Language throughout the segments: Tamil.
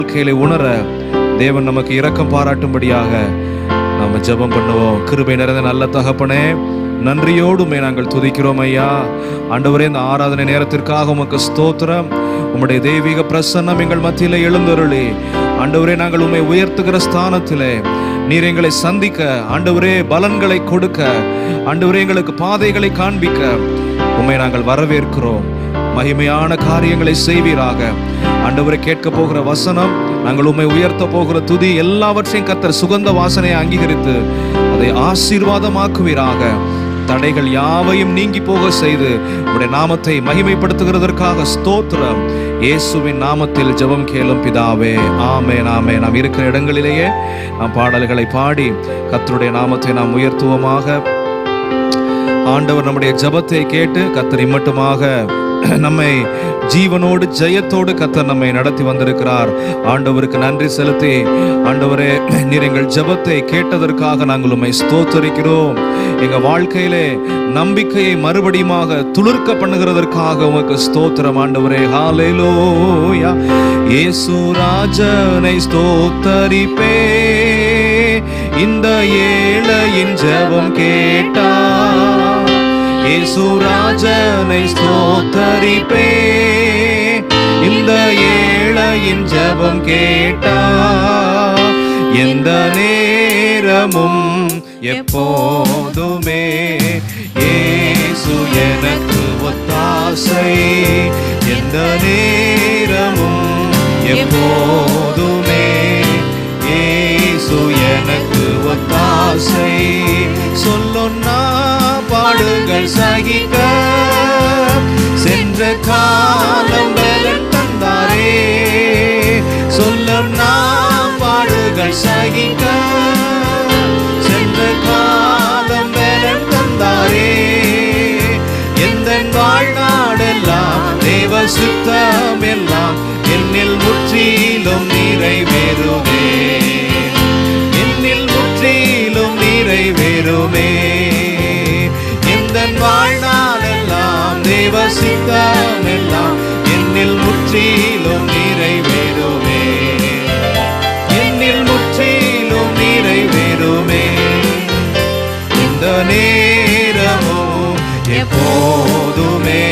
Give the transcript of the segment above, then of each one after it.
வாழ்க்கையில உணர தேவன் நமக்கு இரக்கம் பாராட்டும்படியாக நாம ஜெபம் பண்ணுவோம். கிருபை நிறைந்த நல்ல தகப்பனே, நன்றியோடுமே நாங்கள் துதிக்கிறோம் ஐயா. ஆண்டவரே, இந்த ஆராதனை நேரத்திற்காக உமக்கு ஸ்தோத்திரம். உம்முடைய தெய்வீக பிரசன்னம் எங்கள் மத்தியிலே எழுந்தருளி ஆண்டவரே, நாங்கள் உம்மை உயர்த்துகிற ஸ்தானத்திலே நீர் எங்களை சந்திக்க, ஆண்டவரே பலன்களை கொடுக்க, ஆண்டவரே எங்களுக்கு பாதைகளை காண்பிக்க உம்மை நாங்கள் வரவேற்கிறோம். மகிமையான காரியங்களை செய்வீராக. ஆண்டவரை கேட்க போகிற வசனம், நாங்கள் உம்மை உயர்த்த போகிற துதி எல்லாவற்றையும் கர்த்தர் சுகந்த வாசனையை அங்கீகரித்து அதை ஆசீர்வாதமாக்குவீராக. தடைகள் யாவையும் நீங்கி போக செய்து உம்முடைய நாமத்தை மகிமைப்படுத்துகிறதற்காக ஸ்தோத்திரம். இயேசுவின் நாமத்தில் ஜெபம் கேளும் பிதாவே, ஆமென் ஆமென். நாம் இருக்கிற இடங்களிலேயே நாம் பாடல்களை பாடி கர்த்தருடைய நாமத்தை நாம் உயர்த்துவோமாக. ஆண்டவர் நம்முடைய ஜெபத்தை கேட்டு கர்த்தர் இம்மட்டுமாக நம்மை ஜீவனோடு ஜெயத்தோடு கர்த்தர் நம்மை நடத்தி வந்திருக்கிறார். ஆண்டவருக்கு நன்றி செலுத்தி, ஆண்டவரே நீர் எங்கள் ஜெபத்தை கேட்டதற்காக நாங்கள் உம்மை ஸ்தோத்தரிக்கிறோம். எங்க வாழ்க்கையிலே நம்பிக்கையை மறுபடியுமாக துளிர்க்க பண்ணுகிறதற்காக உமக்கு ஸ்தோத்திரம் ஆண்டவரே. ஹல்லேலூயா. இயேசு ராஜனை ஸ்தோத்தரிப்பே, இந்த ஏழையின் ஜெபம் கேட்டார். இயேசு ராஜனை ஸ்தோத்தரிப்பே, இந்த ஏழையின் ஜெபம் கேட்டார். எந்த நேரமும் எப்போதுமே இயேசு எனக்கு ஒத்தாசை. எந்த நேரமும் எப்போதுமே இயேசு எனக்கு ஒத்தாசை. சொல்லொன்னா பாடுகள் சகிக்க சென்ற காலம் பலன் தந்தாரே. சொல்லொன்னா பாடுகள் சகிக்க சென்ற காலம் பலன் தந்தாரே. எந்த வாழ்நாடெல்லாம் தேவ சுத்தம் எல்லாம் என்னில் முற்றிலும் நிறைவேறுமே, என்னில் முற்றிலும் நிறைவேறுமே. எந்த வாழ்நாளெல்லாம் தேவ சித்தம் எல்லாம் என்னில் முற்றிலும் நிறைவேறுமே, என்னில் முற்றிலும் நிறைவேறுமே. இந்த நேரமும் எப்போதுமே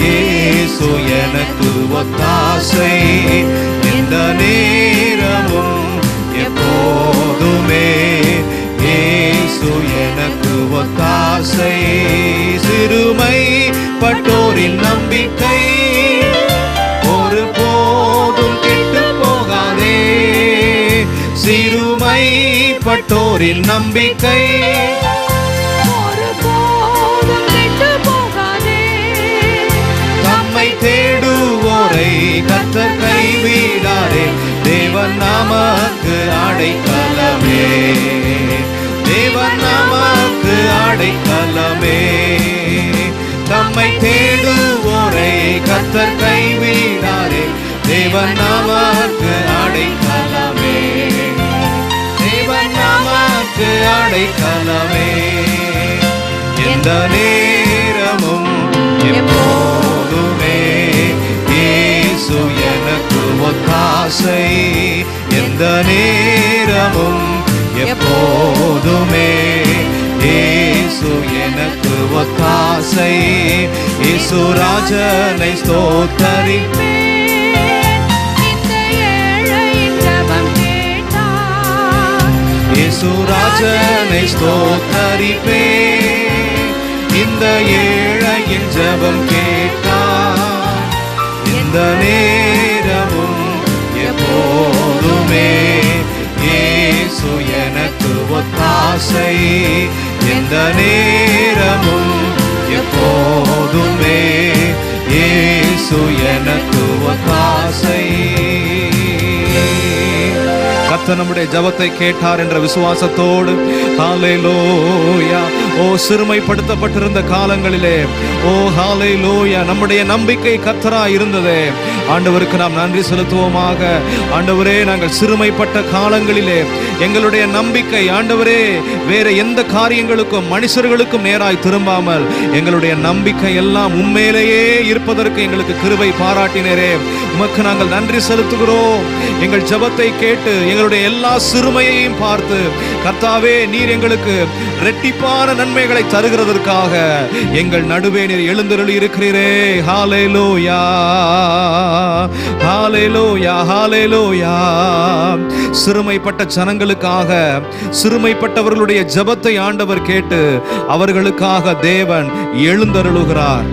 இயேசு எனக்கு ஒத்தாசை. இந்த நேரமும் எப்போதுமே இயேசு எனக்கு ஒத்தாசை. சிறுமை பட்டோரின் நம்பிக்கை ஒரு போதும் கெட்டு போகாதே. சிறுமை பட்டோரின் நம்பிக்கை ஒரு போதும் கெட்டு போகாதே. தம்மை தேடுவோரை கர்த்தர் கைவிடாரே. தேவன் நமக்கு அடைக்கலமே, தேவன் நமக்கு அடைக்கலமே. தம்மை தேடுவோரை கர்த்தர் கைவிடாரே. தேவன் நமக்கு அடைக்கலமே, தேவன் நமக்கு அடைக்கலமே. எந்த நேரமும் எப்போதுமே இயேசு எனக்கு ஒத்தாசை. எந்த நேரமும் எப்போதுமே இயேசு எனக்கு ஒத்தாசை. இயேசு ராஜனை ஸ்தோத்தரிப்பே, இந்த ஏழையின் ஜெபம் கேட்டார். இயேசு ராஜனை ஸ்தோத்தரிப்பே, இந்த ஏழையின் ஜெபம் கேட்டார். இந்த நேரமும் எப்போதுமே இயேசு எனக்கு ஒத்தாசை. எந்த நேரமும் எப்போதுமே இயேசு எனக்கு ஒத்தாசை. கர்த்தர் நம்முடைய ஜெபத்தை கேட்டார் என்ற விசுவாசத்தோடு ஹalleluya. ஓ சிறுமைப்படுத்தப்பட்டிருந்த காலங்களிலே, ஓ ஹalleluya, நம்முடைய நம்பிக்கை கர்த்தராய் இருந்ததே. ஆண்டவருக்கு நாம் நன்றி செலுத்துவோமாக. ஆண்டவரே, நாங்கள் சிறுமைப்பட்ட காலங்களிலே எங்களுடைய நம்பிக்கை ஆண்டவரே வேற எந்த காரியங்களுக்கும் மனுஷர்களுக்கும் நேராய் திரும்பாமல் எங்களுடைய நம்பிக்கை எல்லாம் உண்மையிலேயே இருப்பதற்கு எங்களுக்கு கிருபை பாராட்டினரே. உமக்கு நாங்கள் நன்றி செலுத்துகிறோம். எங்கள் ஜெபத்தை கேட்டு எங்களுடைய எல்லா சிறுமையையும் பார்த்து கர்த்தாவே நீர் எங்களுக்கு இரட்டிப்பான நன்மைகளை தருகிறதற்காக எங்கள் நடுவே நீர் எழுந்தருளி இருக்கிறீரே. ஹalleluya, ஹalleluya, ஹalleluya. சிறுமைப்பட்ட ஜனங்களுக்காக, சிறுமைப்பட்டவர்களுடைய ஜெபத்தை ஆண்டவர் கேட்டு அவர்களுக்காக தேவன் எழுந்தருளுகிறார்.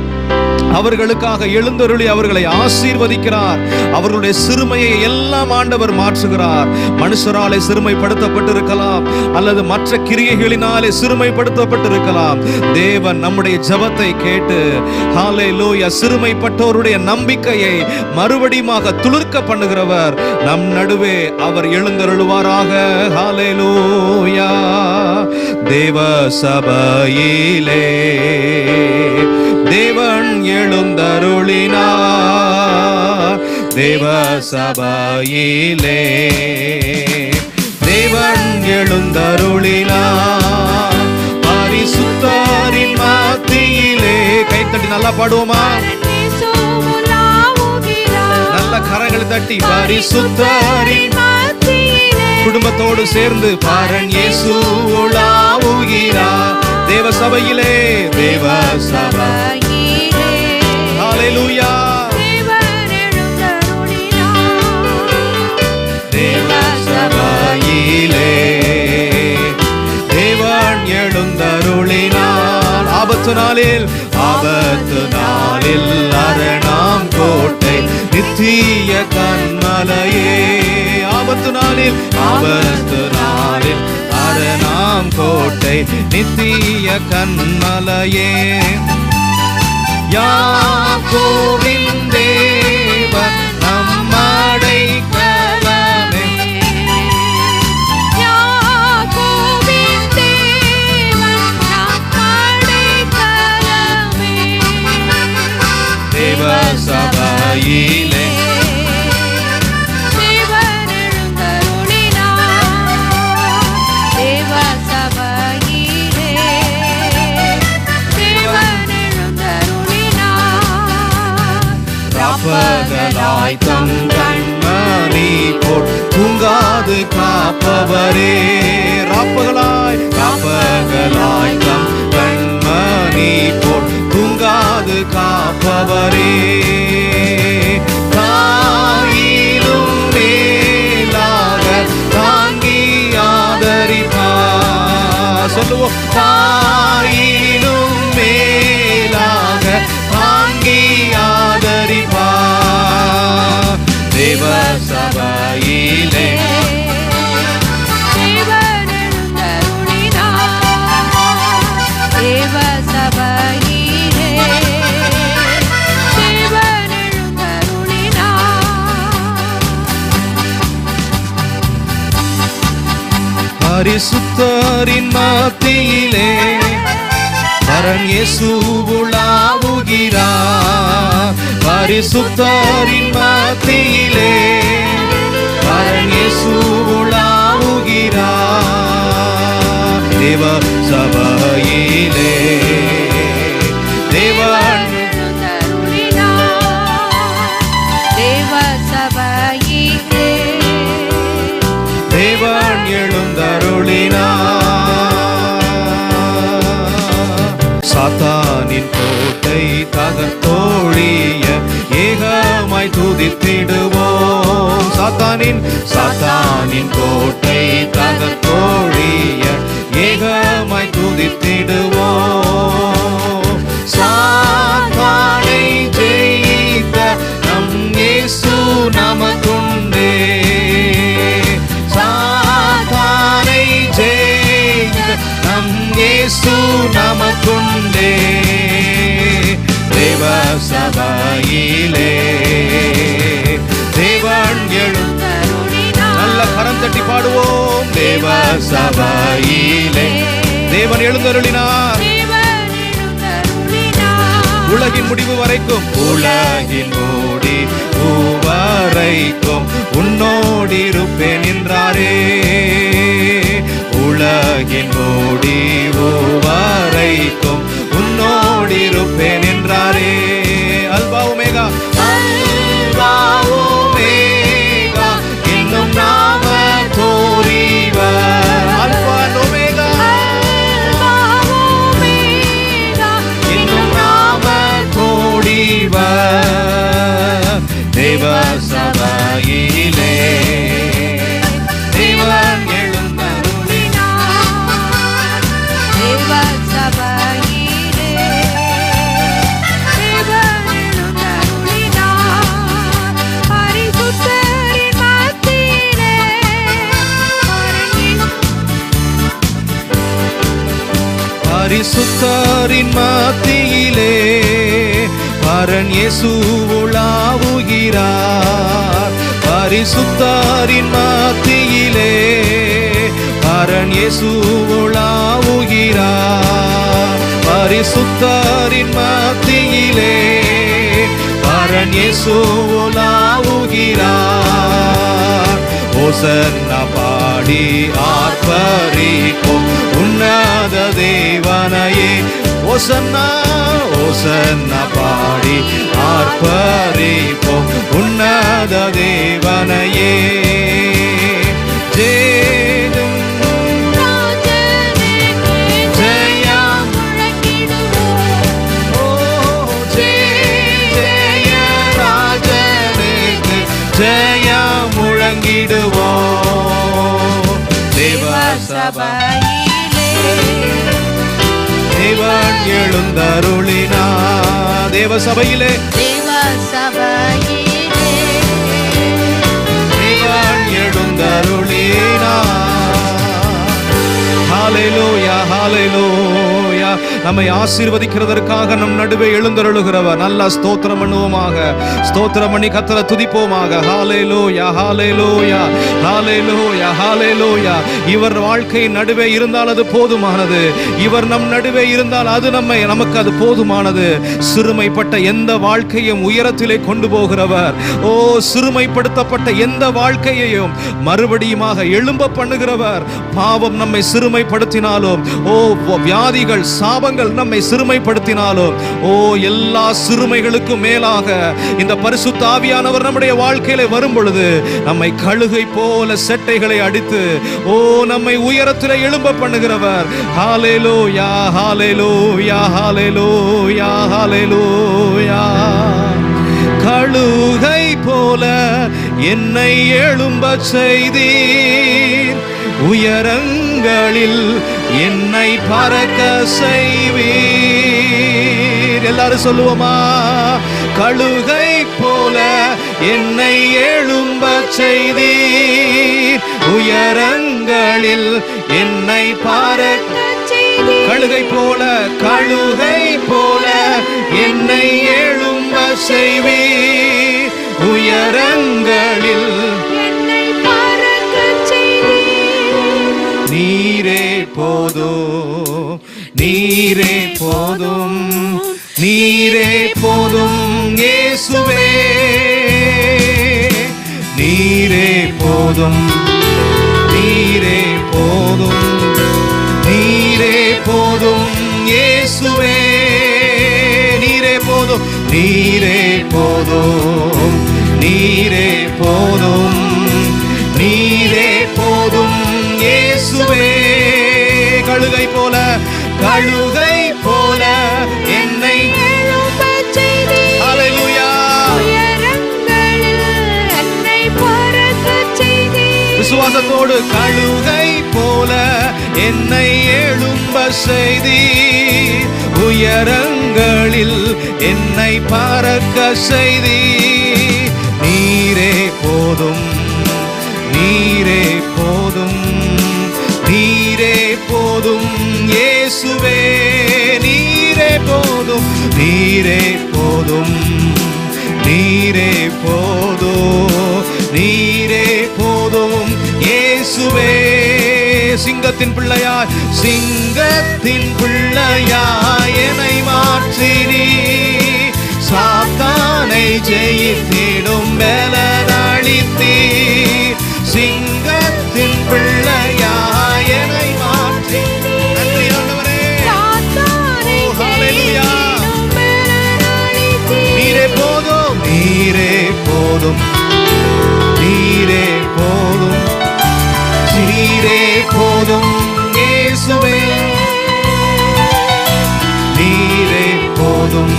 அவர்களுக்காக எழுந்தருளி அவர்களை ஆசீர்வதிக்கிறார். அவர்களுடைய சிறுமையை எல்லாம் ஆண்டவர் மாற்றுகிறார். மனுஷராலே சிறுமைப்படுத்தப்பட்டிருக்கலாம், அல்லது மற்ற கிரியைகளினாலே சிறுமைப்படுத்தப்பட்டிருக்கலாம். தேவன் நம்முடைய ஜெபத்தை கேட்டு ஹalleluya, சிறுமைப்பட்டோருடைய நம்பிக்கையை மறுபடியுமாக துளிர்க்க பண்ணுகிறவர் நம் நடுவே அவர் எழுந்தருளுவாராக. ஹalleluya. தேவ சபையிலே தேவன் எழுந்தருளினார். தேவ சபையிலே தேவன் எழுந்தருளினார். பரிசுத்தரின் மத்தியிலே கைத்தட்டி நல்லா பாடுவோமா? நல்ல கரங்களை தட்டி பரிசுத்தரின் குடும்பத்தோடு சேர்ந்து பரன் இயேசு உலாவுகிறார். தேவ சபையிலே, தேவ சபையிலே ஹalleluya, தேவ சபையிலே தேவன் எழுந்தருளினார். ஆபத்து நாளில், ஆபத்து நாளில் அரணாம் கோட்டை நித்திய கன்மலையே. ஆபத்து நாளில், ஆபத்து நாளில் அரணாம் கோட்டை நித்திய கன்மலையே. யாக்கோபின் தேவன் நம்மடை கலமே. யாக்கோபின் தேவன் நம்மடை கலமே. தேவ சபையிலே பகலாய் தம் கண்மணி போல் தூங்காது காப்பவரே. ராப்பகலாய், ராப்பகலாய் தம் கண்மணி போல் தூங்காது காப்பவரே. தாயிலும் மேலாக தாங்கி ஆதரிப்பார். சொல்லுவோம், தாயிலும் மேலாக தாங்கி ஆதரிப்பார். தேவ சபையிலே தேவ சபையிலே பரிசுத்தரின் மத்தியிலே பரன் இயேசு உலாவுகிறார். பரிசுத்தரின் மத்தியிலே பரன் இயேசு உலாவுகிறார். தேவ சபையிலே தேவன் தேவ சபையிலே தேவன் எழுந்தருளினார். சாத்தானின் கோட்டை தகர்த்தோழிய ஏகமாய் துதித்திடுவோம். சாத்தானின் கோட்டை தகர்த்தோழிய ஏகமாய் துதித்திடுவோம். சாத்தானை ஜெயித்த நம் இயேசு நமக்குண்டே. சாத்தானை ஜெயித்த நம் இயேசு நமக்குண்டே. தேவ சபையிலே தேவன் எழுந்தருளினார். நல்ல கரம் தட்டி பாடுவோம். தேவ சபையிலே தேவன் எழுந்தருளினார். உலகின் முடிவு வரைக்கும், உலகின் முடிவு வரைக்கும் உன்னோடு இருப்பேன் என்றாரே. உலகின் முடிவு வரைக்கும் உன்னோடு இருப்பேன் என்றாரே. அல்பா ஒமேகா, அல்பா ஒமேகா என்னும் நாம தோறிவர். அல்பா ஒமேகா என்னும் நாம தோறிவர். தேவ சபையிலே தேவன் எழுந்தருளினார். தேவ சபையிலே தேவன் எழுந்தருளினார். பரிசுத்தரின் மத்தியிலே பரிசுத்தரின் மத்தியிலே பரன் இயேசு உலாவுகிறார். பரிசுத்தரின் மத்தியிலே பரன் இயேசு உலாவுகிறார். பரிசுத்தரின் மத்தியிலே பரன் இயேசு உலாவுகிறார். ஓசன்னா பாடி ஆர்ப்பரிப்போம் உன்னத தேவனையே. ஓசன்னா ஓசன்னா பாடி ஆர்ப்பரிப்போம் உன்னத தேவனையே. ஜெயம் ஜெயம் ஓ ஜெய ராஜனுக்கு ஜெயம் முழங்கிடுவோம். தேவ சபையிலே தேவன் எழுந்தருளினார். தேவ சபையிலே தேவ சபையிலே தேவன் எழுந்தருளினார். ஹல்லேலூயா ஹல்லேலூயா. நம்மை ஆசீர்வதிக்கிறதற்காக நம் நடுவே எழுந்தருளுகிறவர். நல்லா ஸ்தோத்திரம் பண்ணுவோமாக. ஸ்தோத்திரம் பண்ணி கர்த்தரை துதிப்போமாக. ஹல்லேலூயா ஹல்லேலூயா ஹல்லேலூயா ஹல்லேலூயா. இவர் வாழ்க்கை நடுவே இருந்தால் அது போதுமானது. இவர் நம் நடுவே இருந்தால் அது நமக்கு அது போதுமானது. சிறுமைப்பட்ட எந்த வாழ்க்கையும் உயரத்திலே கொண்டு போகிறவர். ஓ சிறுமைப்படுத்தப்பட்ட எந்த வாழ்க்கையையும் மறுபடியுமாக எழும்ப பண்ணுகிறவர். பாவம் நம்மை சிறுமைப்படுத்தினாலும், ஓ வியாதிகள் சாபங்கள் நம்மை சிறுமைப்படுத்தினாலும், ஓ எல்லா சிறுமைகளுக்கும் மேலாக இந்த பரிசுத்த ஆவியானவர் நம்முடைய வாழ்க்கையிலே வரும் பொழுது நம்மை கழுகை போல செட்டைகளை அடித்து ஓ நம்மை உயரத்திலே எழும்ப பண்ணுகிறவர். ஹல்லேலூயா ஹல்லேலூயா ஹல்லேலூயா ஹல்லேலூயா. கழுகை போல என்னை எழும்ப செய்தீர், உயரங்களில் என்னை பறக்க செய்வீர். எல்லாரும் சொல்லுவோமா? கழுகை போல என்னை எழும்ப செய்தீர், உயரங்களில் என்னை பறக்க செய்தீர். கழுகை போல கழுகை போல என்னை எழும்ப செய்வீர், உயரங்களில் என்னை பறக்க செய்வீர். நீரே போதும் நீரே போதும் நீரே போதும் இயேசுவே, நீரே போதும் நீரே போதும் நீரே போதும் இயேசுவே, நீரே போதும் நீரே போதும் நீரே போதும் நீரே போதும் இயேசுவே. கழுகை போல கழுகை போல என்னை எழும்பச் செய்தீர், ஹல்லேலூயா, உயரங்களில் என்னை பறக்கச் செய்தீர். விசுவாசத்தோடு கழுகை போல என்னை எழும்ப செய்தீர், உயரங்களில் என்னை பறக்க செய்தீர். நீரே போதும் நீரே போதும் நீரே போதும் இயேசுவே, நீரே போதும் நீரே போதும் நீரே போதும் நீரே போதும் இயேசுவே. சிங்கத்தின் பிள்ளையாய், சிங்கத்தின் பிள்ளையாய் என்னை மாற்றினி, சாத்தானை ஜெயித்திடும் பலனளித்தீ, சிங்கத்தின் பிள்ளையாய் என்னை மாற்றி. நன்றி ஆண்டவரே. ஹல்லேலூயா. நீரே போதும், நீரே போதும், நீரே போதும், நீரே போதும் இயேசுவே, நீரே போதும்,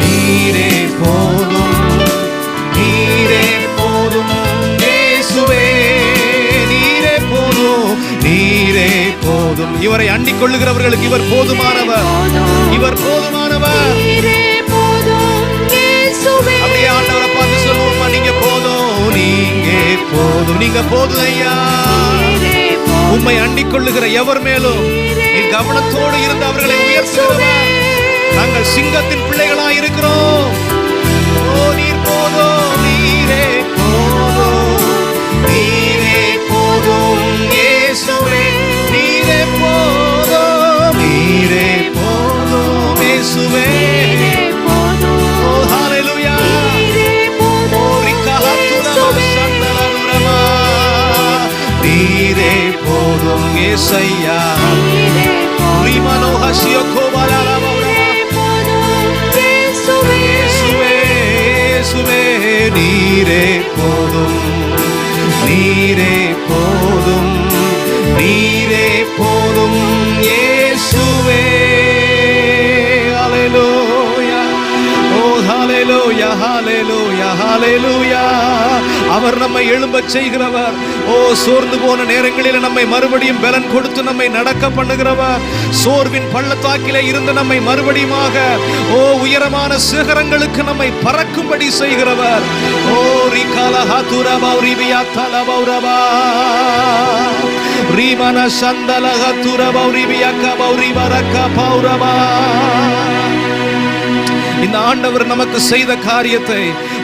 நீரே போதும், நீரே போதும் இயேசுவே, நீரே போதும், நீரே போதும். இவரை அண்டிக் கொள்ளுகிறவர்களுக்கு இவர் போதுமானவர், இவர் போதுமானவர். அப்படியே ஆண்டவரை பார்த்து சொல்லுவோமா, நீங்க போதும், நீங்க போதும், நீங்க போதும் ஐயா. உம்மை அண்டிக் கொள்ளுகிற எவர் மேலும் நீ கவனத்தோடு இருந்து அவர்களை உயர்த்துகிறவர். நாங்கள் சிங்கத்தின் பிள்ளைகளாய் இருக்கிறோம். ஓ நீர் போதும், நீரே போதும், நீரே போதும் இயேசுவே, நீரே போதும், நீரே போதும் இயேசுவே. ஓ ஹல்லேலூயா. ஓ ரிகஹத்துலமா சந்தலதுரமா, நீரே போதும் இயேசையா. ரிமனோ ஹசியோ கோபலலமா, இயேசுவே நீரே போதும், நீரே போதும், நீரே போதும் இயேசுவே. ஹல்லேலூயா. ஓ ஹல்லேலூயா, ஹல்லேலூயா, ஹல்லேலூயா. அவர் நம்மை எழும்பச் செய்கிறவர். ஓ சோர்ந்து போன நேரங்களில் நம்மை மறுபடியும் பலன் கொடுத்து நம்மை நடக்க பண்ணுகிறவர். சோர்வின் பள்ளத்தாக்கிலே இருந்து நம்மை மறுபடியுமாக ஓ உயரமான சிகரங்களுக்கு நம்மை பறக்கும்படி செய்கிறவர். ஓ ரிகலஹதுரபா ரிபியத்தலபௌரபா, ரிமன சந்தலஹதுரபா ரிபியக்கபா ரிபரக்கபௌரபா. இந்த ஆண்டவர் நமக்கு செய்த காரியத்தை,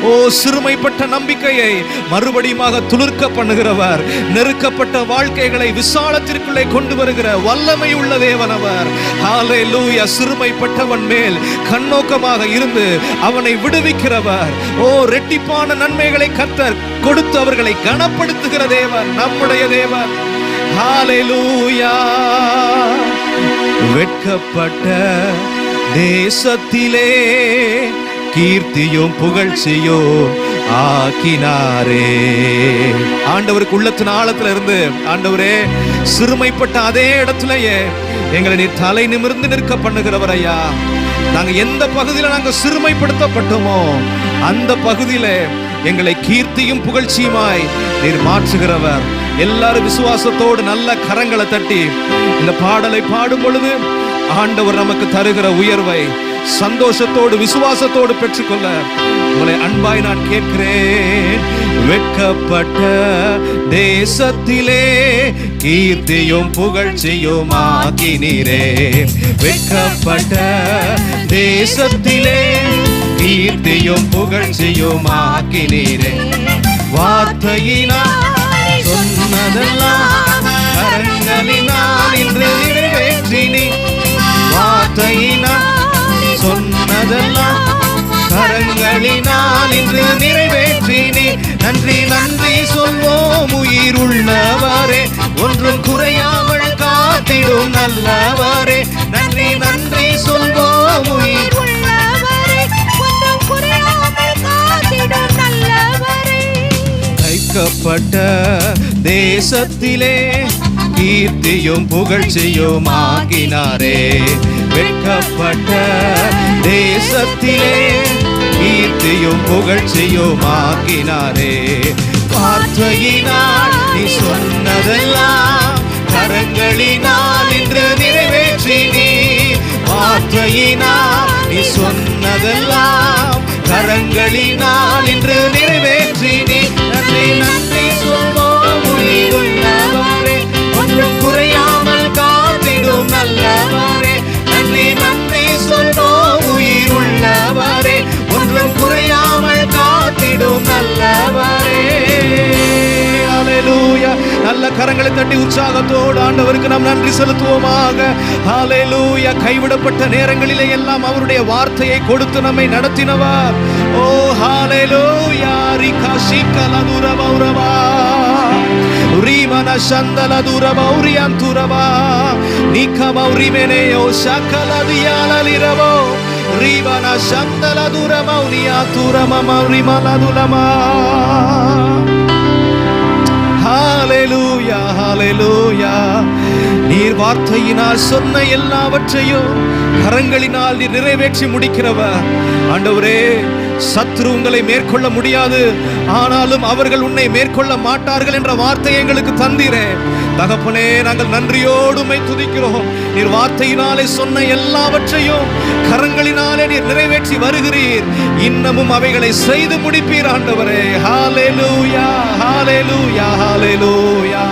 ஓ சிறுமைப்பட்ட நம்பிக்கையை மறுபடியுமாக துளிர்க்க பண்ணுகிறவர். நெருக்கப்பட்ட வாழ்க்கைகளை விசாலத்திற்குள்ளே கொண்டு வருகிற வல்லமை உள்ள தேவனவர். ஹல்லேலூயா. சிறுமைப்பட்டவன் மேல் கண்ணோக்கமாக இருந்து அவனை விடுவிக்கிறவர். ஓ ரெட்டிப்பான நன்மைகளை கர்த்தர் கொடுத்து அவர்களை கனப்படுத்துகிற தேவன் நம்முடைய தேவன். ஹல்லேலூயா. வெட்கப்பட்ட தேசத்திலே கீர்த்தியும் புகழ்ச்சியும் ஆக்கினாரே. ஆண்டவருக்கு உள்ளத்தின் ஆழத்துல இருந்து, ஆண்டவரே சிறுமைப்பட்ட அதே இடத்துலயே எங்களை நீ தலை நிமிர்ந்து நிற்க பண்ணுகிறவர் ஐயா. நாங்க எந்த பகுதியில நாங்க சிறுமைப்படுத்தப்பட்டோமோ அந்த பகுதியில எங்களை கீர்த்தியும் புகழ்ச்சியுமாய் நீர் மாற்றுகிறவர். எல்லாரும் விசுவாசத்தோடு நல்ல கரங்களை தட்டி இந்த பாடலை பாடும் பொழுது ஆண்டவர் நமக்கு தருகிற உயர்வை சந்தோஷத்தோடு விசுவாசத்தோடு பெற்றுக்கொள்ள உங்களை அன்பாய் நான் கேட்கிறேன். வெட்கப்பட்ட தேசத்திலே கீர்த்தியும் புகழ்ச்சியும் ஆக்கினீரே. வெட்கப்பட்ட தேசத்திலே கீர்த்தியும் புகழ்ச்சியும் ஆக்கினீரே. வார்த்தையினால் சொன்னதெல்லாம் கரங்களினால் இன்று நிறைவேற்றினீ. வார்த்தையினால் சொன்னதெல்லாம் கரங்களினால் இன்று நிறைவேற்றினீ. நன்றி நன்றி சொல்வோம் உயிர் உள்ளவரே, ஒன்றும் குறையாமல் காத்திடும் நல்லவரே. நன்றி நன்றி சொல்வோம் உயிர் உள்ளவரே, ஒன்றும் குறையாமல் காத்திடும் நல்லவரே. கைக்கப்பட்ட தேசத்திலே கீர்த்தியும் புகழ்ச்சியும் ஆக்கினாரே. வெட்கப்பட்ட தேசத்திலே கீர்த்தியும் புகழ்ச்சியும் ஆக்கினாரே. வார்த்தையினால் நீ சொன்னதெல்லாம் கரங்களினால் இன்று நிறைவேற்றினீ. வார்த்தையினால் நீ சொன்னதெல்லாம் கரங்களினால் இன்று நிறைவேற்றினீ. நன்றி நன்றி சொல்வோம் உயிர் உள்ளவரே, ஒன்றும் குறையாமல் காத்திடும் நல்லவரே. நன்றி நன்றி சொல்வோம் உயிர் உள்ளவரே, ஒன்றும் குறையாமல் காத்திடும் நல்லவரே. ஹல்லேலூயா. நல்ல கரங்களை தட்டி உற்சாகத்தோடு ஆண்டவருக்கு நாம் நன்றி செலுத்துவோமாக. ஹல்லேலூயா. கைவிடப்பட்ட நேரங்களிலே எல்லாம் அவருடைய வார்த்தையை கொடுத்து நம்மை நடத்தினவர். ஓ ஹல்லேலூயா. ரிகாஷிகலதுரபௌரபா ரிமன சந்தலதுரபௌரியந்துரபா நிகமௌரிமெனேயோ சகலதியாலலிரபோ ரிவன சந்தலதுரபௌரியாதுரமமௌரிமலதுலமா. ஹல்லேலூயா, ஹல்லேலூயா. நீர் வார்த்தையினால் சொன்ன எல்லாவற்றையும் கரங்களினால் நீர் நிறைவேற்றி முடிக்கிறவர். ஆண்டவரே, சத்ரு உங்களை மேற்கொள்ள முடியாது, ஆனாலும் அவர்கள் உன்னை மேற்கொள்ள மாட்டார்கள் என்ற வார்த்தை எங்களுக்கு தந்தீரே. தகப்பனே, நாங்கள் நன்றியோடு உம்மை துதிக்கிறோம். நீர் வார்த்தையினாலே சொன்ன எல்லாவற்றையும் கரங்களினாலே நீர் நிறைவேற்றி வருகிறீர். இன்னமும் அவைகளை செய்து முடிப்பீர் ஆண்டவரே. ஹல்லேலூயா, ஹல்லேலூயா, ஹல்லேலூயா.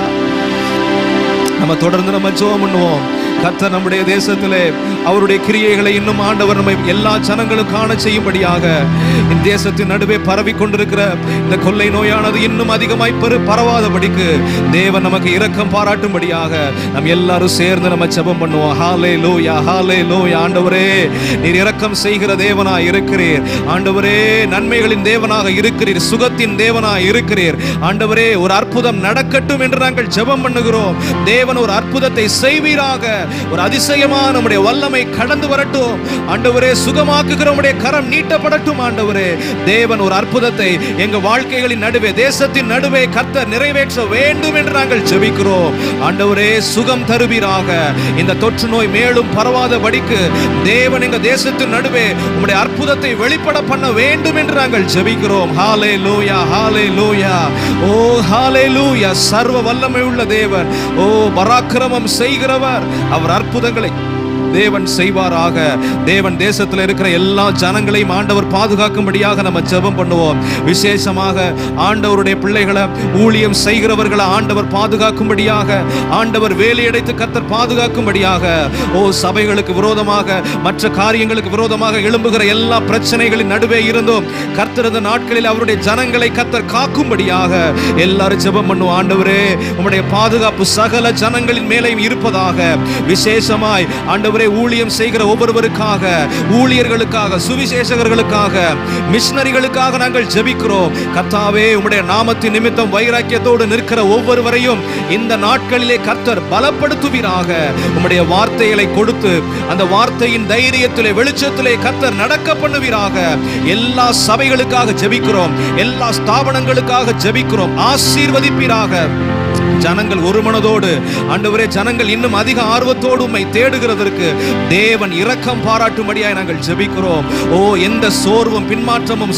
நம்ம தொடர்ந்து நம்ம ஜெபம் பண்ணுவோம். கர்த்தர் நம்முடைய தேசத்திலே அவருடைய கிரியைகளை இன்னும் ஆண்டவர் நம்மை எல்லா ஜனங்களும் காண செய்யும்படியாக இந்த தேசத்தின் நடுவே பரவி கொண்டிருக்கிற இந்த கொள்ளை நோயானது இன்னும் அதிகமாய் பரவாதபடிக்கு தேவன் நமக்கு இரக்கம் பாராட்டும்படியாக நம்ம எல்லாரும் சேர்ந்து நம்ம ஜெபம் பண்ணுவோம். ஹல்லேலூயா, ஹல்லேலூயா. ஆண்டவரே, நீர் இரக்கம் செய்கிற தேவனாய் இருக்கிறீர். ஆண்டவரே, நன்மைகளின் தேவனாக இருக்கிறீர், சுகத்தின் தேவனாய் இருக்கிறீர். ஆண்டவரே, ஒரு அற்புதம் நடக்கட்டும் என்று நாங்கள் ஜெபம் பண்ணுகிறோம். தேவன் ஒரு அற்புதத்தை செய்வீராக. ஒரு அதிசயமான நம்முடைய வல்லமை கடந்து வரட்டும் ஆண்டவரே. சுகமாக்குகிற நம்முடைய கரம் நீட்டப்படட்டும் ஆண்டவரே. தேவன் ஒரு அற்புதத்தை எங்க வாழ்க்கைகளின் நடுவே, தேசத்தின் நடுவே கர்த்தர் நிறைவேற்ற வேண்டும் என்று நாங்கள் ஜெபிக்கிறோம். ஆண்டவரே, சுகம் தருவீராக. இந்த தொற்று நோய் மேலும் பரவாதபடிக்கு தேவன் எங்க தேசத்தின் நடுவே உம்முடைய அற்புதத்தை வெளிப்பட பண்ண வேண்டும் என்று நாங்கள் ஜெபிக்கிறோம். ஹல்லேலூயா, ஹல்லேலூயா. ஓ ஹல்லேலூயா. சர்வ வல்லமை உள்ள தேவன், ஓ பராக்கிரமம் செய்கிறவர், அவர் அற்புதங்களை தேவன் செய்வாராக. தேவன் தேசத்தில் இருக்கிற எல்லா ஜனங்களையும் ஆண்டவர் பாதுகாக்கும்படியாக நம்ம ஜெபம் பண்ணுவோம். விசேஷமாக ஆண்டவருடைய பிள்ளைகளை, ஊழியம் செய்கிறவர்களை ஆண்டவர் பாதுகாக்கும்படியாக, ஆண்டவர் வேலையடைத்து கர்த்தர் பாதுகாக்கும்படியாக, ஓ சபைகளுக்கு விரோதமாக, மற்ற காரியங்களுக்கு விரோதமாக எழும்புகிற எல்லா பிரச்சனைகளின் நடுவே இருந்தும் கர்த்தர் இந்த நாட்களில் அவருடைய ஜனங்களை கர்த்தர் காக்கும்படியாக எல்லாரும் ஜெபம் பண்ணுவோம். ஆண்டவரே, உம்முடைய பாதுகாப்பு சகல ஜனங்களின் மேலேயும் இருப்பதாக. விசேஷமாய் ஆண்டவரே, ஊழியம் செய்கிற ஒவ்வொருவருக்காக, ஊழியர்களுக்காக, சுவிசேஷகர்களுக்காக, மிஷனரிகளுக்காக நாங்கள் ஜெபிக்கிறோம். கர்த்தாவே, உம்முடைய நாமத்தின் நிமித்தம் வைராக்கியத்தோடு நிற்கிற ஒவ்வொருவரையும் இந்த நாட்களிலே கர்த்தர் பலப்படுத்துவீராக. உம்முடைய வார்த்தைகளை கொடுத்து அந்த வார்த்தையின் தைரியத்திலே, வெளிச்சத்திலே கர்த்தர் நடக்க பண்ணுவீராக. எல்லா சபைகளுக்காக ஜெபிக்கிறோம், எல்லா ஸ்தாபனங்களுக்காக ஜெபிக்கிறோம். ஆசீர்வதிப்பீராக. ஜனங்கள் ஒரு மனதோடு ஆண்டவரே, ஜனங்கள் இன்னும் அதிக ஆர்வத்தோடு உம்மை தேடுகிறதற்கு தேவன் இரக்கம் பாராட்டும்படியாய் நாங்கள் ஜெபிக்கிறோம். ஓ, எந்த சோர்வும் பின்மாற்றமும்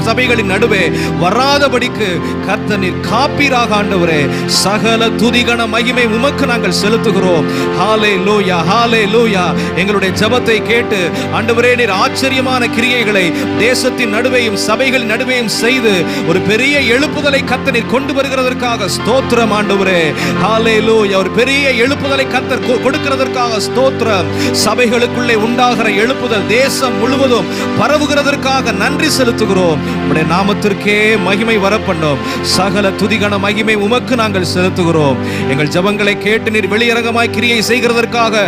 சபைகளின் நடுவே வராதபடிக்கு கர்த்தர் நீர் காப்பீராக. ஆண்டவரே, சகல துதிகன மகிமை உமக்கு நாங்கள் செலுத்துகிறோம். ஹல்லேலூயா, ஹல்லேலூயா. எங்களுடைய ஜெபத்தை கேட்டு ஆண்டவரே, நீர் ஆச்சரியமான கிரியைகளை தேசத்தின் நடுவேயும் சபைகளின் நடுவேயும் செய்து ஒரு பெரிய எழுப்புதலை கர்த்தர் நீர் கொண்டு வருகிறதற்காக ஸ்தோத்திரம் ஆண்டவரே. ஹல்லேலூயா. ஒரு பெரிய எழுப்புதலை கர்த்தர் கொடுக்கிறதற்காக ஸ்தோத்திரம். சபைகளுக்குள்ளே உண்டாகிற எழுப்புதல் தேசம் முழுவதும் பரவுகிறதற்காக நன்றி செலுத்துகிறோம். உம்முடைய நாமத்திற்கே மகிமை வரப்பண்ணும். சகல துதிகன மகிமை உமக்கு நாங்கள் செலுத்துகிறோம். எங்கள் ஜெபங்களை கேட்டு நீர் வெளியரங்கமாய் கிரியை செய்கிறதற்காக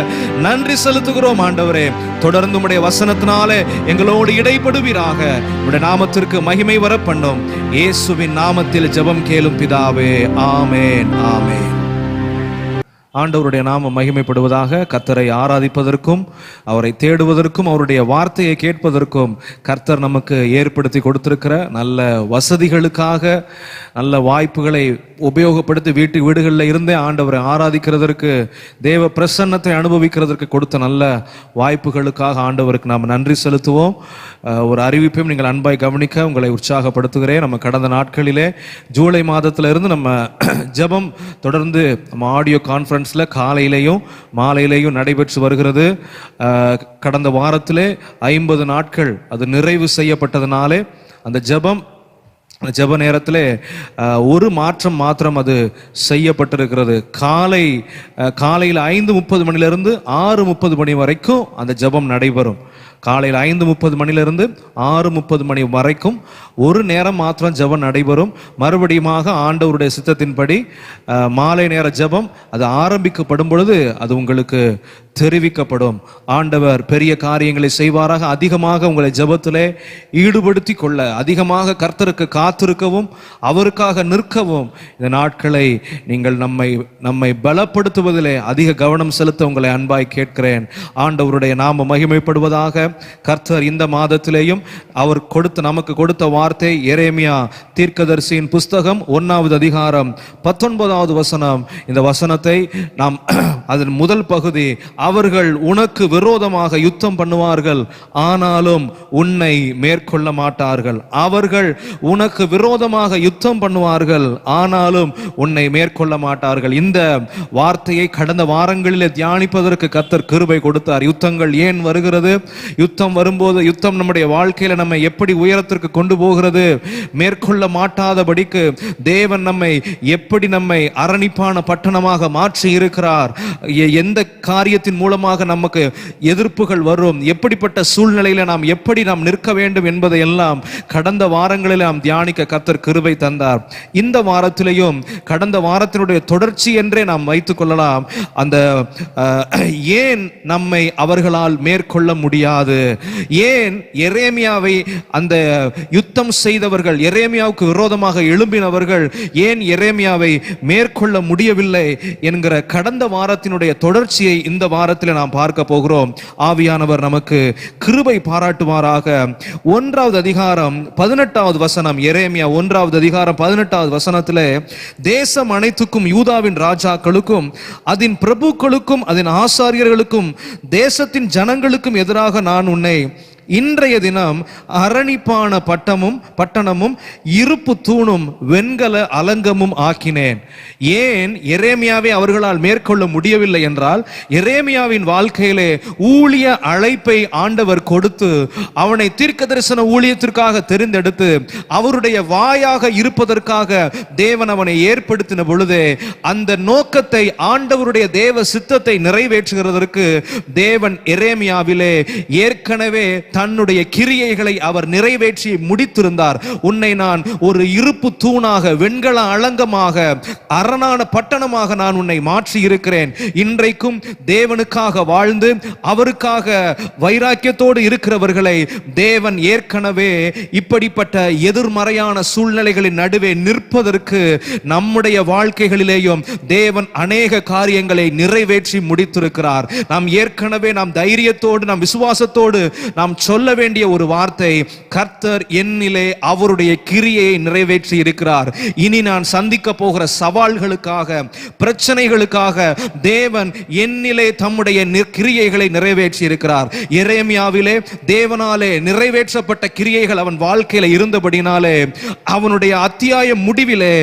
நன்றி செலுத்துகிறோம் ஆண்டவரே. தொடர்ந்து உம்முடைய வசனத்தினாலே எங்களோடு இடைப்படுவீராக. உம்முடைய நாமத்திற்கு மகிமை வரப்பண்ணும். இயேசுவின் நாமத்தில் ஜெபம் கேளும் பிதாவே. ஆமென், ஆமென். ஆண்டவருடைய நாமம் மகிமைப்படுவதாக. கர்த்தரை ஆராதிப்பதற்கும் அவரை தேடுவதற்கும் அவருடைய வார்த்தையை கேட்பதற்கும் கர்த்தர் நமக்கு ஏற்படுத்தி கொடுத்திருக்கிற நல்ல வசதிகளுக்காக, நல்ல வாய்ப்புகளை உபயோகப்படுத்தி வீடுகளில் இருந்தே ஆண்டவரை ஆராதிக்கிறதற்கு, தேவ பிரசன்னத்தை அனுபவிக்கிறதற்கு கொடுத்த நல்ல வாய்ப்புகளுக்காக ஆண்டவருக்கு நாம் நன்றி செலுத்துவோம். ஒரு அறிவிப்பையும் நீங்கள் அன்பாய் கவனிக்க உங்களை உற்சாகப்படுத்துகிறேன். நம்ம கடந்த நாட்களிலே ஜூலை மாதத்திலிருந்து நம்ம ஜெபம் தொடர்ந்து நம்ம ஆடியோ கான்ஃபரன்ஸில் காலையிலையும் மாலையிலையும் நடைபெற்று வருகிறது. கடந்த வாரத்திலே 50 நாட்கள் அது நிறைவு செய்யப்பட்டதுனாலே அந்த ஜெப நேரத்திலே ஒரு மாற்றம் மாத்திரம் அது செய்யப்பட்டிருக்கிறது. காலையில் 5:30 மணிலிருந்து 6:30 மணி வரைக்கும் அந்த ஜெபம் நடைபெறும். காலையில் 5:30 மணிலிருந்து 6:30 மணி வரைக்கும் ஒரு நேரம் மாத்திரம் ஜெபம் நடைபெறும். மறுபடியுமாக ஆண்டவருடைய சித்தத்தின்படி மாலை நேர ஜெபம் அது ஆரம்பிக்கப்படும் பொழுது அது உங்களுக்கு தெரிவிக்கப்படும். ஆண்டவர் பெரிய காரியங்களை செய்வாராக. அதிகமாக உங்களை ஜெபத்திலே ஈடுபடுத்தி கொள்ள, அதிகமாக கர்த்தருக்கு காத்திருக்கவும், அவருக்காக நிற்கவும் இந்த நாட்களை நீங்கள் நம்மை பலப்படுத்துவதிலே அதிக கவனம் செலுத்த உங்களை அன்பாய் கேட்கிறேன். ஆண்டவருடைய நாம மகிமைப்படுவதாக. கர்த்தர் இந்த மாதத்திலேயும் அவர் நமக்கு கொடுத்த வார்த்தை எரேமியா தீர்க்கதரிசியின் புஸ்தகம் 1வது அதிகாரம் 19வது வசனம். இந்த வசனத்தை நாம் அதன் முதல் பகுதி, அவர்கள் உனக்கு விரோதமாக யுத்தம் பண்ணுவார்கள், ஆனாலும் உன்னை மேற்கொள்ள மாட்டார்கள். அவர்கள் உனக்கு விரோதமாக யுத்தம் பண்ணுவார்கள், ஆனாலும் உன்னை மேற்கொள்ள மாட்டார்கள். இந்த வார்த்தையை கடந்த வாரங்களிலே தியானிப்பதற்கு கர்த்தர் கிருபை கொடுத்தார். யுத்தங்கள் ஏன் வருகிறது? யுத்தம் வரும்போது யுத்தம் நம்முடைய வாழ்க்கையில நம்மை எப்படி உயரத்திற்கு கொண்டு போகிறது? மேற்கொள்ள மாட்டாதபடிக்கு தேவன் நம்மை அரணிப்பான பட்டணமாக மாற்றி இருக்கிறார். எந்த காரியத்தின் மூலமாக நமக்கு எதிர்ப்புகள் வரும், எப்படிப்பட்ட சூழ்நிலையில நாம் எப்படி நிற்க வேண்டும் என்பதை எல்லாம் கடந்த வாரங்களில் நாம் தியானிக்க கர்த்தர் கிருபை தந்தார். இந்த வாரத்திலேயும் கடந்த வாரத்தினுடைய தொடர்ச்சி என்றே நாம் வைத்துக் கொள்ளலாம். அந்த ஏன் நம்மை அவர்களால் மேற்கொள்ள முடியாது? ஏன் எரேமியாவை அந்த யுத்தம் செய்தவர்கள், எரேமியாவுக்கு விரோதமாக எழும்பினவர்கள் ஏன் எரேமியாவை மேற்கொள்ள முடியவில்லை என்கிற கடந்த வாரத்தினுடைய தொடர்ச்சியை இந்த வாரத்தில் நாம் பார்க்க போகிறோம். ஆவியானவர் நமக்கு கிருபை பாராட்டுவாராக. 1வது அதிகாரம் 18வது வசனம், எரேமியா 1வது அதிகாரம் 18வது வசனத்திலே, தேசம் அனைத்துக்கும் யூதாவின் ராஜாக்களுக்கும் அதன் பிரபுக்களுக்கும் அதன் ஆசாரியர்களுக்கும் தேசத்தின் ஜனங்களுக்கும் எதிராக நான் உன்னை இன்றைய தினம் அரணிப்பான பட்டணமும் இருப்பு தூணும் வெண்கல அலங்கமும் ஆக்கினேன். ஏன் எரேமியாவை அவர்களால் மேற்கொள்ள முடியவில்லை என்றால், எரேமியாவின் வாழ்க்கையிலே ஊழிய அழைப்பை ஆண்டவர் கொடுத்து அவனை தீர்க்க தரிசன ஊழியத்திற்காக தெரிந்தெடுத்து அவருடைய வாயாக இருப்பதற்காக தேவன் அவனை ஏற்படுத்தின பொழுதே அந்த நோக்கத்தை, ஆண்டவருடைய தேவ சித்தத்தை நிறைவேற்றுகிறதற்கு தேவன் எரேமியாவிலே ஏற்கனவே தன்னுடைய கிரியைகளை அவர் நிறைவேற்றி முடித்திருந்தார். உன்னை நான் ஒரு இருப்பு தூணாக, வெண்கல அலங்கமாக, அரணான பட்டணமாக நான் உன்னை மாற்றி இருக்கிறேன். இன்றைக்கும் தேவனுக்காக வாழ்ந்து அவருக்காக வைராக்கியத்தோடு இருக்கிறவர்களை தேவன் ஏற்கனவே இப்படிப்பட்ட எதிர்மறையான சூழ்நிலைகளின் நடுவே நிற்பதற்கு நம்முடைய வாழ்க்கைகளிலேயும் தேவன் அநேக காரியங்களை நிறைவேற்றி முடித்திருக்கிறார். நாம் ஏற்கனவே தைரியத்தோடு, விசுவாசத்தோடு நாம் சொல்ல வேண்டிய ஒரு வார்த்தை, கர்த்தர் என்னிலே அவருடைய கிரியையை நிறைவேற்றி இருக்கிறார். இனி நான் சந்திக்க போகிற சவால்களுக்காக, பிரச்சனைகளுக்காக தேவன் என்னிலே தம்முடைய கிரியைகளை நிறைவேற்றி இருக்கிறார். எரேமியாவிலே தேவனாலே நிறைவேற்றப்பட்ட கிரியைகள் அவன் வாழ்க்கையில இருந்தபடினாலே அவனுடைய அத்தியாய முடிவிலே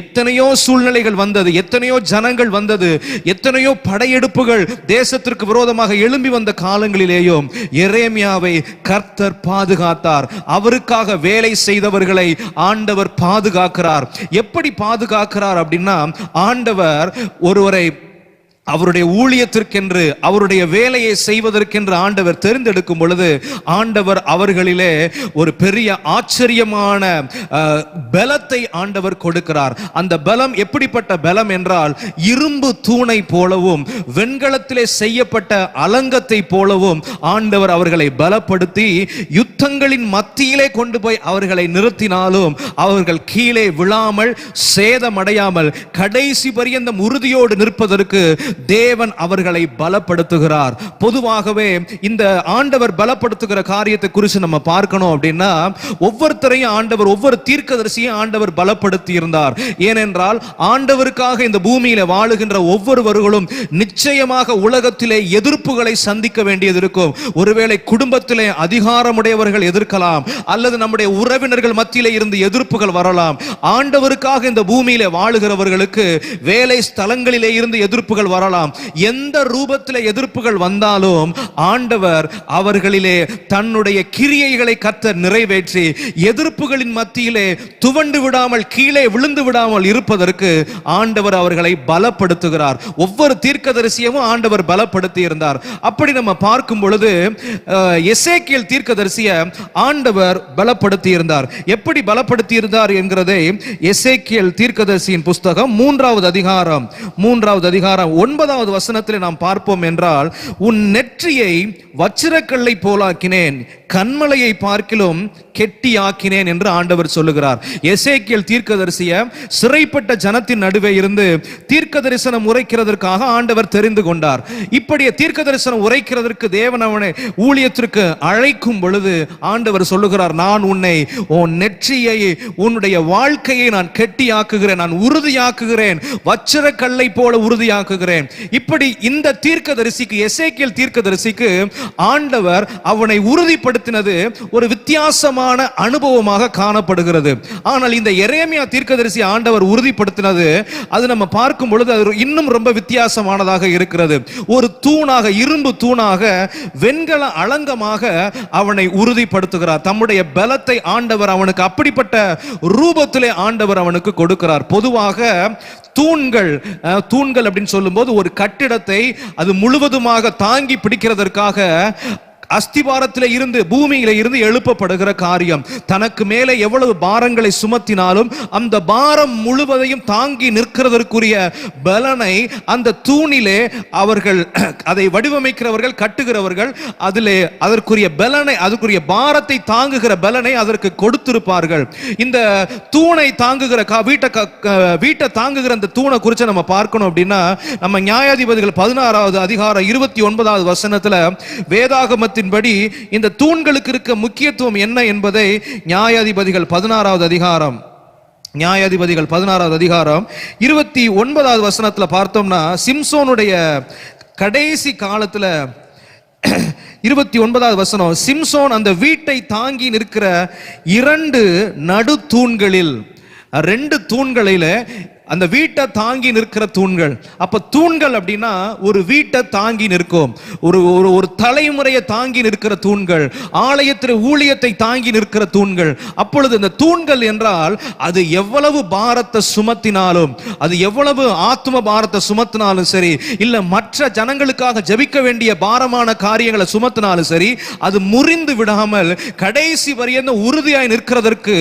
எத்தனையோ சூழ்நிலைகள் வந்தது, எத்தனையோ ஜனங்கள் வந்தது, எத்தனையோ படையெடுப்புகள் தேசத்திற்கு விரோதமாக எழும்பி வந்த காலங்களிலேயும் எரேமியாவை கர்த்தர் பாதுகாத்தார். அவருக்காக வேலை செய்தவர்களை ஆண்டவர் பாதுகாக்கிறார். எப்படி பாதுகாக்கிறார் அப்படின்னா, ஆண்டவர் ஒருவரை அவருடைய ஊழியத்திற்கென்று, அவருடைய வேலையை செய்வதற்கென்று ஆண்டவர் தெரிந்தெடுக்கும் பொழுது ஆண்டவர் அவர்களிலே ஒரு பெரிய ஆச்சரியமான பலத்தை ஆண்டவர் கொடுக்கிறார். அந்த பலம் எப்படிப்பட்ட பலம் என்றால், இரும்பு தூணை போலவும் வெண்கலத்திலே செய்யப்பட்ட அலங்கத்தை போலவும் ஆண்டவர் அவர்களை பலப்படுத்தி யுத்தங்களின் மத்தியிலே கொண்டு போய் அவர்களை நிறுத்தினாலும் அவர்கள் கீழே விழாமல், சேதமடையாமல், கடைசி பரியந்தம் உறுதியோடு நிற்பதற்கு தேவன் அவர்களை பலப்படுத்துகிறார். பொதுவாகவே இந்த ஆண்டவர் பலப்படுத்துகிற காரியத்தை குறித்து நம்ம பார்க்கணும் அப்படின்னா, ஒவ்வொருத்தரையும் ஆண்டவர், ஒவ்வொரு தீர்க்கதரிசியும் ஆண்டவர் பலப்படுத்தி இருந்தார். ஏனென்றால் ஆண்டவருக்காக இந்த பூமியில வாழுகின்ற ஒவ்வொருவர்களும் நிச்சயமாக உலகத்திலே எதிர்ப்புகளை சந்திக்க வேண்டியது இருக்கும். ஒருவேளை குடும்பத்திலே அதிகாரமுடையவர்கள் எதிர்க்கலாம், அல்லது நம்முடைய உறவினர்கள் மத்தியிலே இருந்து எதிர்ப்புகள் வரலாம். ஆண்டவருக்காக இந்த பூமியில வாழுகிறவர்களுக்கு வேலை ஸ்தலங்களிலே இருந்து எதிர்ப்புகள் வரலாம், வரலாம். எந்த ரூபத்தில் எதிர்ப்புகள் வந்தாலும் ஆண்டவர் அவர்களிலே தன்னுடைய கிரியைகளை கர்த்தர் நிறைவேற்றி எதிர்ப்புகளின் மத்தியிலே துவண்டு விடாமல், கீழே விழுந்து விடாமல் இருப்பதற்கு ஆண்டவர் அவர்களை பலப்படுத்துகிறார். ஒவ்வொரு தீர்க்கதரிசியும் ஆண்டவர் பலப்படுத்தி இருந்தார். அப்படி நம்ம பார்க்கும் பொழுது எசேக்கியேல் தீர்க்கதரிசியை ஆண்டவர் பலப்படுத்தி இருந்தார். எப்படி பலப்படுத்தி இருந்தார் என்கிறதை எசேக்கியேல் தீர்க்கதரிசியின் புஸ்தகம் 3வது அதிகாரம் 9வது வசனத்தில் நாம் பார்ப்போம் என்றால், உன் நெற்றியை வச்சிரக்கல்லை போலாக்கினேன், கண்மலையை பார்க்கிலும் கெட்டியாக்கினேன் என்று ஆண்டவர் சொல்லுகிறார். எசேக்கியேல் தீர்க்கதரிசியை சிறைப்பட்ட ஜனத்தின் நடுவே இருந்து தீர்க்க தரிசனம் உரைக்கிறதற்காக ஆண்டவர் தெரிந்து கொண்டார். இப்படி தீர்க்க தரிசனம் உரைக்கிறதற்கு தேவன் அவனை ஊழியத்திற்கு அழைக்கும் பொழுது ஆண்டவர் சொல்லுகிறார், நான் உன்னை, உன் நெற்றியை, உன்னுடைய வாழ்க்கையை நான் கெட்டியாக்குகிறேன், நான் உறுதியாக்குகிறேன், வச்சிரக்கல்லை போல உறுதியாக்குகிறேன். இப்படி இந்த தீர்க்கதரிசிக்கு, எசேக்கியேல் தீர்க்கதரிசிக்கு ஆண்டவர் அவனை உறுதிப்படுத்தினது ஒரு வித்தியாசமான அனுபவமாக காணப்படுகிறது. ஆனால் இந்த எரேமியா தீர்க்கதரிசி ஆண்டவர் உறுதிப்படுத்தினது, அது நம்ம பார்க்கும் பொழுது அது இன்னும் ரொம்ப வித்தியாசமானதாக இருக்கிறது. ஒரு தூணாக, இரும்பு தூணாக, வெண்கல அலங்கமாக அவனை உறுதிப்படுத்துகிறார். தம்முடைய பலத்தை ஆண்டவர் அவனுக்கு அப்படிப்பட்ட ரூபத்திலே ஆண்டவர் அவனுக்கு கொடுக்கிறார். பொதுவாக தூண்கள் அப்படின்னு சொல்லும்போது ஒரு கட்டிடத்தை அது முழுவதுமாக தாங்கி பிடிக்கிறதற்காக அஸ்திவாரத்திலே இருந்து, பூமியில இருந்து எழுப்பப்படுகிற காரியம். தனக்கு மேலே எவ்வளவு பாரங்களை சுமத்தினாலும் அந்த பாரம் முழுவதையும் தாங்கி நிற்கிறதற்குரிய பலனை அந்த தூணிலே அவர்கள், அதை வடிவமைக்கிறவர்கள், கட்டுகிறவர்கள், அதிலே அதற்குரிய பலனை, அதற்குரிய பாரத்தை தாங்குகிற பலனை அதற்கு கொடுத்திருப்பார்கள். இந்த தூணை தாங்குகிற வீட்டை தாங்குகிற அந்த தூணை குறித்து நம்ம பார்க்கணும் அப்படின்னா, நம்ம நியாயாதிபதிகள் 16வது அதிகாரம் 29வது வசனத்துல வேதாகம படி இந்த தூண்களுக்கு இருக்க முக்கியத்துவம் என்ன என்பதை நியாயாதிபதிகள் 16வது அதிகாரம் 29வது வசனத்துல பார்த்தோம்னா, சிம்சோனுடைய கடைசி காலத்துல 29வது வசனம், சிம்சோன் அந்த வீட்டை தாங்கி நிற்கிற 2 நடு தூண்களில், 2 தூண்களில அந்த வீட்டை தாங்கி நிற்கிற தூண்கள். அப்ப தூண்கள் அப்படின்னா ஒரு வீட்டை தாங்கி நிற்கும், ஒரு தலைமுறையை தாங்கி நிற்கிற தூண்கள், ஆலயத்தில் ஊழியத்தை தாங்கி நிற்கிற தூண்கள். அப்பொழுது இந்த தூண்கள் என்றால் அது எவ்வளவு பாரத்தை சுமத்தினாலும், அது எவ்வளவு ஆத்ம பாரத்தை சுமத்தினாலும் சரி, இல்ல மற்ற ஜனங்களுக்காக ஜெபிக்க வேண்டிய பாரமான காரியங்களை சுமத்தினாலும் சரி, அது முறிந்து விடாமல் கடைசி வரையும் உறுதியாய் நிற்கிறதற்கு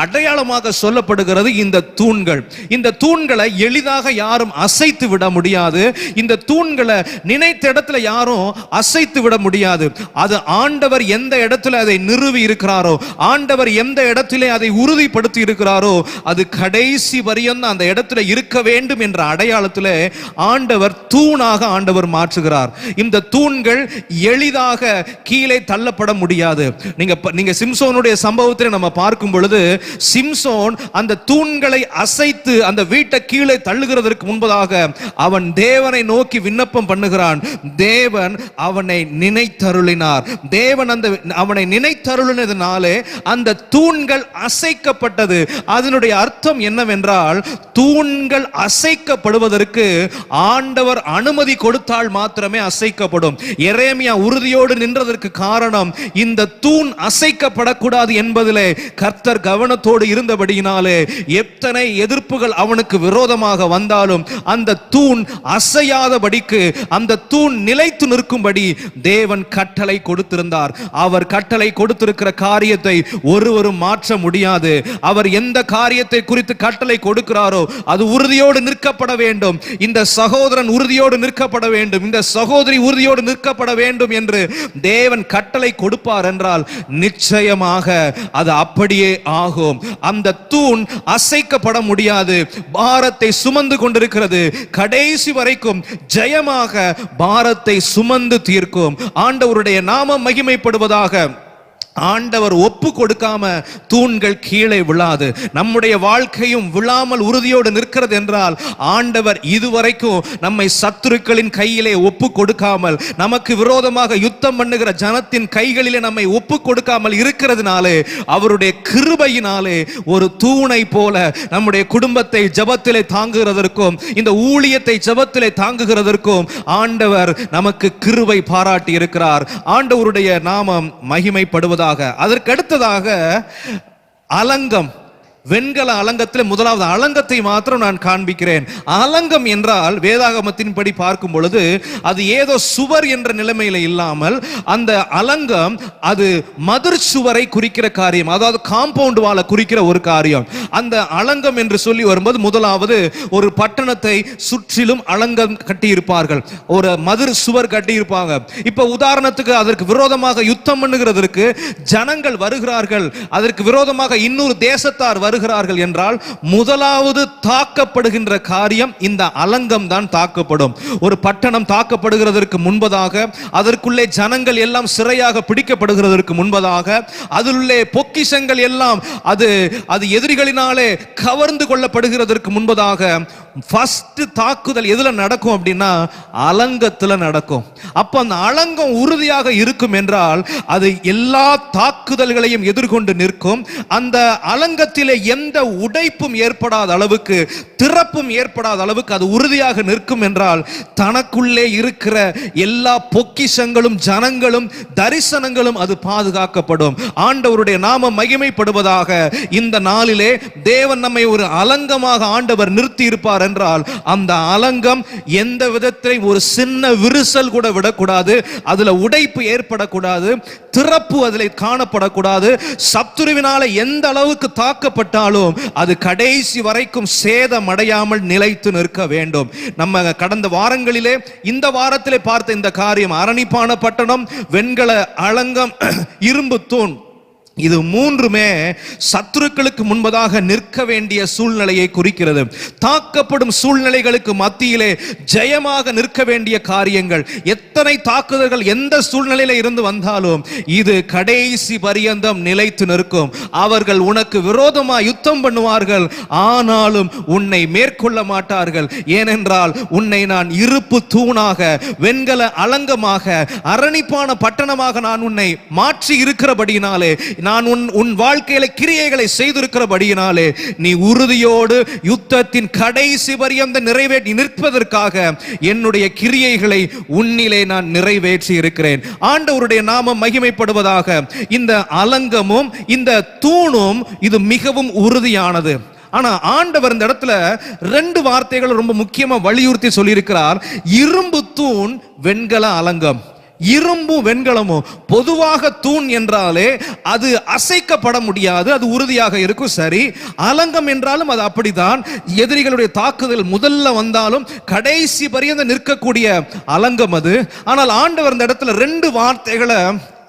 அடையாளமாக சொல்லப்படுகிறது இந்த தூண்கள். இந்த தூண்களை எளிதாக யாரும் அசைத்து விட முடியாது. இந்த தூண்களை நினைத்த இடத்துல யாரும் அசைத்து விட முடியாது. அது ஆண்டவர் எந்த இடத்துல அதை நிறுவி இருக்கிறாரோ, ஆண்டவர் எந்த இடத்திலே அதை உறுதிப்படுத்தி இருக்கிறாரோ, அது கடைசி வரையும் அந்த இடத்துல இருக்க வேண்டும் என்ற அடையாளத்தில் ஆண்டவர் தூணாக ஆண்டவர் மாற்றுகிறார். இந்த தூண்கள் எளிதாக கீழே தள்ளப்பட முடியாது. நீங்க சிம்சோனுடைய சம்பவத்தை நம்ம பார்க்கும் பொழுது, சிம்சோன் அந்த தூண்களை அசைத்து அந்த வீட்டை கீழே தள்ளுகிறதற்கு முன்பதாக அவன் தேவனை நோக்கி விண்ணப்பம் பண்ணுகிறான். தேவன் அவனை நினைத்தருளினார். தேவன் அவனை நினைத்தருளினதினாலே அந்த தூண்கள் அசைக்கப்பட்டது. அதனுடைய அர்த்தம் என்னவென்றால், தூண்கள் அசைக்கப்படுவதற்கு ஆண்டவர் அனுமதி கொடுத்தால் மாத்திரமே அசைக்கப்படும். எரேமியா உறுதியோடு நின்றதற்கு காரணம், இந்த தூண் அசைக்கப்படக்கூடாது என்பதிலே கர்த்தர் கவனத்தோடு இருந்தபடியினாலே எத்தனை எதிர்ப்புகள் அவனுக்கு விரோதமாக வந்தாலும் அந்த தூண் அசையாதபடிக்கு, அந்த தூண் நிலைத்து நிற்கும்படி தேவன் கட்டளை கொடுத்திருந்தார். அவர் கட்டளை கொடுத்திருக்கிற காரியத்தை ஒருவரும் மாற்ற முடியாது. அவர் எந்த காரியத்தை குறித்து கட்டளை கொடுக்கிறாரோ அது உறுதியோடு நிற்கப்பட வேண்டும். இந்த சகோதரன் உறுதியோடு நிற்கப்பட வேண்டும், இந்த சகோதரி உறுதியோடு நிற்கப்பட வேண்டும் என்று தேவன் கட்டளை கொடுப்பார் என்றால் நிச்சயமாக அது அப்படியே ஆகும். அந்த தூண் அசைக்கப்பட முடியாது. பாரத்தை சுமந்து கொண்டிருக்கிறது. கடைசி வரைக்கும் ஜெயமாக பாரத்தை சுமந்து தீர்க்கும். ஆண்டவருடைய நாமம் மகிமைப்படுவதாக. ஆண்டவர் ஒப்பு கொடுக்காம தூண்கள் கீழே விழாது. நம்முடைய வாழ்க்கையும் விழாமல் உறுதியோடு நிற்கிறது என்றால் ஆண்டவர் இதுவரைக்கும் நம்மை சத்துருக்களின் கையிலே ஒப்பு கொடுக்காமல், நமக்கு விரோதமாக யுத்தம் பண்ணுகிற ஜனத்தின் கைகளிலே நம்மை ஒப்பு கொடுக்காமல் இருக்கிறதுனாலே, அவருடைய கிருபையினாலே ஒரு தூணை போல நம்முடைய குடும்பத்தை ஜெபத்திலே தாங்குகிறதற்கும், இந்த ஊழியத்தை ஜெபத்திலே தாங்குகிறதற்கும் ஆண்டவர் நமக்கு கிருபை பாராட்டி இருக்கிறார். ஆண்டவருடைய நாமம் மகிமைப்படுவதாக. அதற்கடுத்ததாக அலங்கம், வெண்கல அலங்கத்தில் முதலாவது அலங்கத்தை மாத்திரம் நான் காண்பிக்கிறேன். அலங்கம் என்றால் வேதாகமத்தின்படி பார்க்கும் பொழுது அது ஏதோ சுவர் என்ற நிலைமையில இல்லாமல், அந்த அலங்கம் அது மதிர் சுவரை குறிக்கிற காரியம், அதாவது காம்பவுண்ட் வாலை குறிக்கிற ஒரு காரியம். அந்த அலங்கம் என்று சொல்லி வரும்போது முதலாவது ஒரு பட்டணத்தை சுற்றிலும் அலங்கம் கட்டியிருப்பார்கள், ஒரு மதிர் சுவர் கட்டியிருப்பாங்க. இப்ப உதாரணத்துக்கு அதற்கு விரோதமாக யுத்தம் பண்ணுகிறதற்கு ஜனங்கள் வருகிறார்கள், அதற்கு விரோதமாக இன்னொரு தேசத்தார் வருகிறார்கள் என்றால் முதலாவது தாக்கப்படுகின்ற காரியம் இந்த அலங்கம் தான் தாக்கப்படும். ஒரு பட்டணம் தாக்கப்படுகிறதற்கு முன்பதாக, அதற்குள்ளே ஜனங்கள் எல்லாம் சிறையாக பிடிக்கப்படுகிறதற்கு முன்பதாக, அதிலுள்ளே பொக்கிஷங்கள் எல்லாம் அது எதிரிகளினாலே கவர்ந்து கொள்ளப்படுகிறதற்கு முன்பதாக ஃபர்ஸ்ட் தாக்குதல் எதுல நடக்கும் அப்படின்னா அலங்கத்துல நடக்கும். அப்ப அந்த அலங்கம் உறுதியாக இருக்கும் என்றால் அது எல்லா தாக்குதல்களையும் எதிர்கொண்டு நிற்கும். அந்த அலங்கத்திலே எந்த உடைப்பும் ஏற்படாத அளவுக்கு, திறப்பும் ஏற்படாத அளவுக்கு அது உறுதியாக நிற்கும் என்றால் தனக்குள்ளே இருக்கிற எல்லா பொக்கிஷங்களும், ஜனங்களும், தரிசனங்களும் அது பாதுகாக்கப்படும். ஆண்டவருடைய நாமம் மகிமைப்படுவதாக. இந்த நாளிலே தேவன் நம்மை ஒரு அலங்கமாக ஆண்டவர் நிறுத்தி இருப்பார் என்றால் அந்த அலங்கம் எந்த விதத்திலும் ஒரு சின்ன விரிசல் கூட விடக்கூடாது, அதுல உடைப்பு ஏற்படக்கூடாது, திறப்பு அதில் காணப்படக்கூடாது. சத்துருவினால எந்த அளவுக்கு தாக்கப்பட்டாலும் அது கடைசி வரைக்கும் சேதமடையாமல் நிலைத்து நிற்க வேண்டும். நம்ம கடந்த வாரங்களிலே, இந்த வாரத்திலே பார்த்த இந்த காரியம் அரணிப்பான பட்டணம், வெண்கல அலங்கம், இரும்பு தூண், இது மூன்றுமே சத்துருக்களுக்கு முன்பதாக நிற்க வேண்டிய சூழ்நிலையை குறிக்கிறது. தாக்கப்படும் சூழ்நிலைகளுக்கு மத்தியிலே ஜெயமாக நிற்க வேண்டிய காரியங்கள். எத்தனை தாக்குதல்கள் எந்த சூழ்நிலையில இருந்து வந்தாலும் இது கடைசி பரியந்தம் நிலைத்து நிற்கும். அவர்கள் உனக்கு விரோதமாக யுத்தம் பண்ணுவார்கள், ஆனாலும் உன்னை மேற்கொள்ள மாட்டார்கள். ஏனென்றால் உன்னை நான் இருப்பு தூணாக, வெண்கல அலங்கமாக, அரணிப்பான பட்டணமாக நான் உன்னை மாற்றி இருக்கிறபடியினாலே, நான் உன் வாழ்க்கையில கிரியைகளை செய்திருக்கிறபடியினாலே நீ உறுதியோடு யுத்தத்தின் கடைசி பரியந்தம் நிறைவேற்றி நிற்பதற்காக என்னுடைய கிரியைகளை உன்னிலே நான் நிறைவேற்றி இருக்கிறேன். ஆண்டவருடைய நாமம் மகிமைப்படுவதாக. இந்த அலங்கமும் இந்த தூணும் இது மிகவும் உறுதியானது. ஆனா ஆண்டவர் இந்த இடத்துல ரெண்டு வார்த்தைகள் ரொம்ப முக்கியமா வலியுறுத்தி சொல்லியிருக்கிறார். இரும்பு தூண், வெண்கல அலங்கம். இரும்பும் வெண்கலமும் பொதுவாக தூண் என்றாலே அது அசைக்கப்பட முடியாது, அது உறுதியாக இருக்கும். சரி, அலங்கம் என்றாலும் அது அப்படித்தான். எதிரிகளுடைய தாக்குதல் முதல்ல வந்தாலும் கடைசி பரியந்தம் நிற்கக்கூடிய அலங்கம் அது. ஆனால் ஆண்டவர் இந்த இடத்துல ரெண்டு வார்த்தைகளை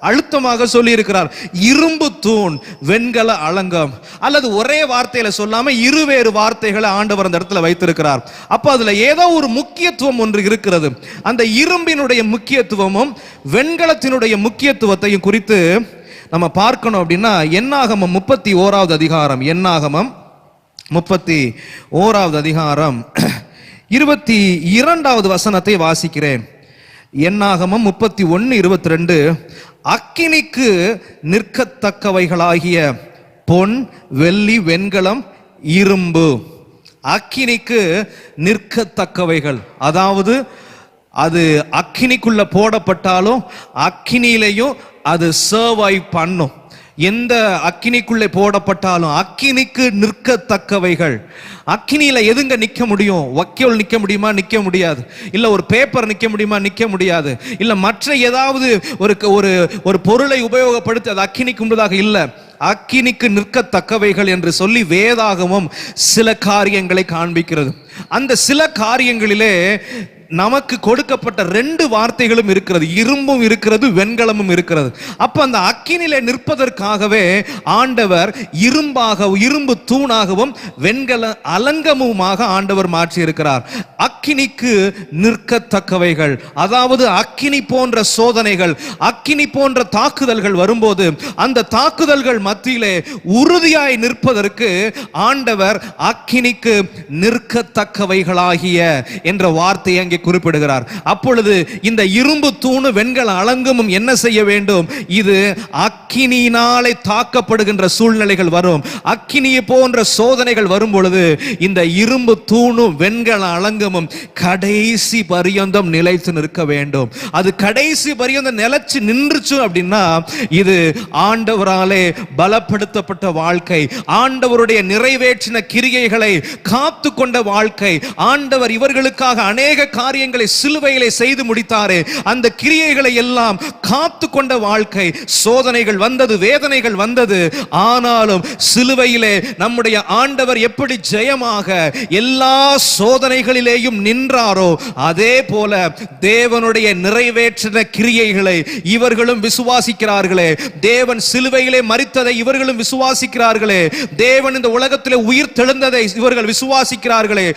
அழுத்தமாக சொல்லி இருக்கிறார். இரும்பு தூண், வெண்கல அலங்கம். அல்லது ஒரே வார்த்தையில சொல்லாம இருவேறு வார்த்தைகளை ஆண்டவர் அந்த இடத்துல வைத்திருக்கிறார். அப்ப அதுல ஏதோ ஒரு முக்கியத்துவம் ஒன்று இருக்கிறது. அந்த இரும்பினுடைய முக்கியத்துவமும் வெண்கலத்தினுடைய முக்கியத்துவத்தையும் குறித்து நம்ம பார்க்கணும். அப்படின்னா என்னாகமம் 31வது அதிகாரம், என்னாகமம் 31வது அதிகாரம் 22வது வசனத்தை வாசிக்கிறேன். என்னாகமம் 31:22, அக்கினிக்கு நிற்கத்தக்கவைகளாகிய பொன், வெள்ளி, வெண்கலம், இரும்பு. அக்கினிக்கு நிற்கத்தக்கவைகள், அதாவது அது அக்கினிக்குள்ள போடப்பட்டாலும் அக்கினியிலையும் அது சர்வைவ் பண்ணும். எந்த அக்கினிக்குள்ளே போடப்பட்டாலும் அக்கினிக்கு நிற்கத்தக்கவைகள். அக்கினியில எதுங்க நிக்க முடியும்? வக்கோல் நிக்க முடியுமா? நிக்க முடியாது. இல்ல ஒரு பேப்பர் நிக்க முடியுமா? நிக்க முடியாது. இல்ல மற்ற ஏதாவது ஒரு பொருளை உபயோகப்படுத்தி அது அக்கினிக்கு முன்பதாக இல்ல. அக்கினிக்கு நிற்கத்தக்கவைகள் என்று சொல்லி வேதாகமம் சில காரியங்களை காண்பிக்கிறது. அந்த சில காரியங்களிலே நமக்கு கொடுக்கப்பட்ட ரெண்டு வார்த்தைகளும் இருக்கிறது. இரும்பும் இருக்கிறது, வெண்கலமும் இருக்கிறது. அப்ப அந்த அக்கினிலே நிற்பதற்காகவே ஆண்டவர் இரும்பு தூணாகவும் வெண்கல அலங்கமுமாக ஆண்டவர் மாற்றி இருக்கிறார். அக்கினிக்கு நிற்கத்தக்கவைகள், அதாவது அக்கினி போன்ற சோதனைகள், அக்கினி போன்ற தாக்குதல்கள் வரும்போது அந்த தாக்குதல்கள் மத்தியிலே உறுதியாய் நிற்பதற்கு ஆண்டவர் அக்கினிக்கு நிற்கத்தக்கவைகளாகிய என்ற வார்த்தையை அங்கே குறிப்பிடுகிறார். அப்பொழுது இந்த இரும்பு தூணு வெண்கல அலங்கமும் என்ன செய்ய வேண்டும்? இது அக்கினியினாலே தாக்கப்படுகின்ற சூழ்நிலைகள் வரும், அக்கினியை போன்ற சோதனைகள் வரும் பொழுது இந்த இரும்பு தூணும் வெண்கல அலங்கமும் கடைசி பரியந்தம் நிலைத்து நிற்க வேண்டும். அது கடைசி பரியந்தம் நிலைச்சு நின்றுச்சு அப்படின்னா இது ஆண்டவராலே பலப்படுத்தப்பட்ட வாழ்க்கை, ஆண்டவருடைய நிறைவேற்றின கிரியைகளை காத்து கொண்ட வாழ்க்கை. ஆண்டவர் இவர்களுக்காக அநேக காரியங்களை சிலுவையிலே செய்து முடித்தாரே, அந்த கிரியைகளை எல்லாம் காத்து கொண்ட வாழ்க்கை. சோதனைகள் வந்தது, வேதனைகள் வந்தது, ஆனாலும் சிலுவையிலே நம்முடைய ஆண்டவர் எப்படி ஜெயமாக எல்லா சோதனைகளிலேயும் நின்றாரோ அதே போல தேவனுடைய நிறைவேற்றின கிரியைகளை இவர்களும் விசுவாசிக்கிறார்களே. தேவன் சிலுவையிலே மரித்ததை இவர்களும் விசுவாசிக்கிறார்களே. தேவன் இந்த உலகத்திலே உயிர் தெழுந்ததை இவர்கள் விசுவாசிக்கிறார்களே.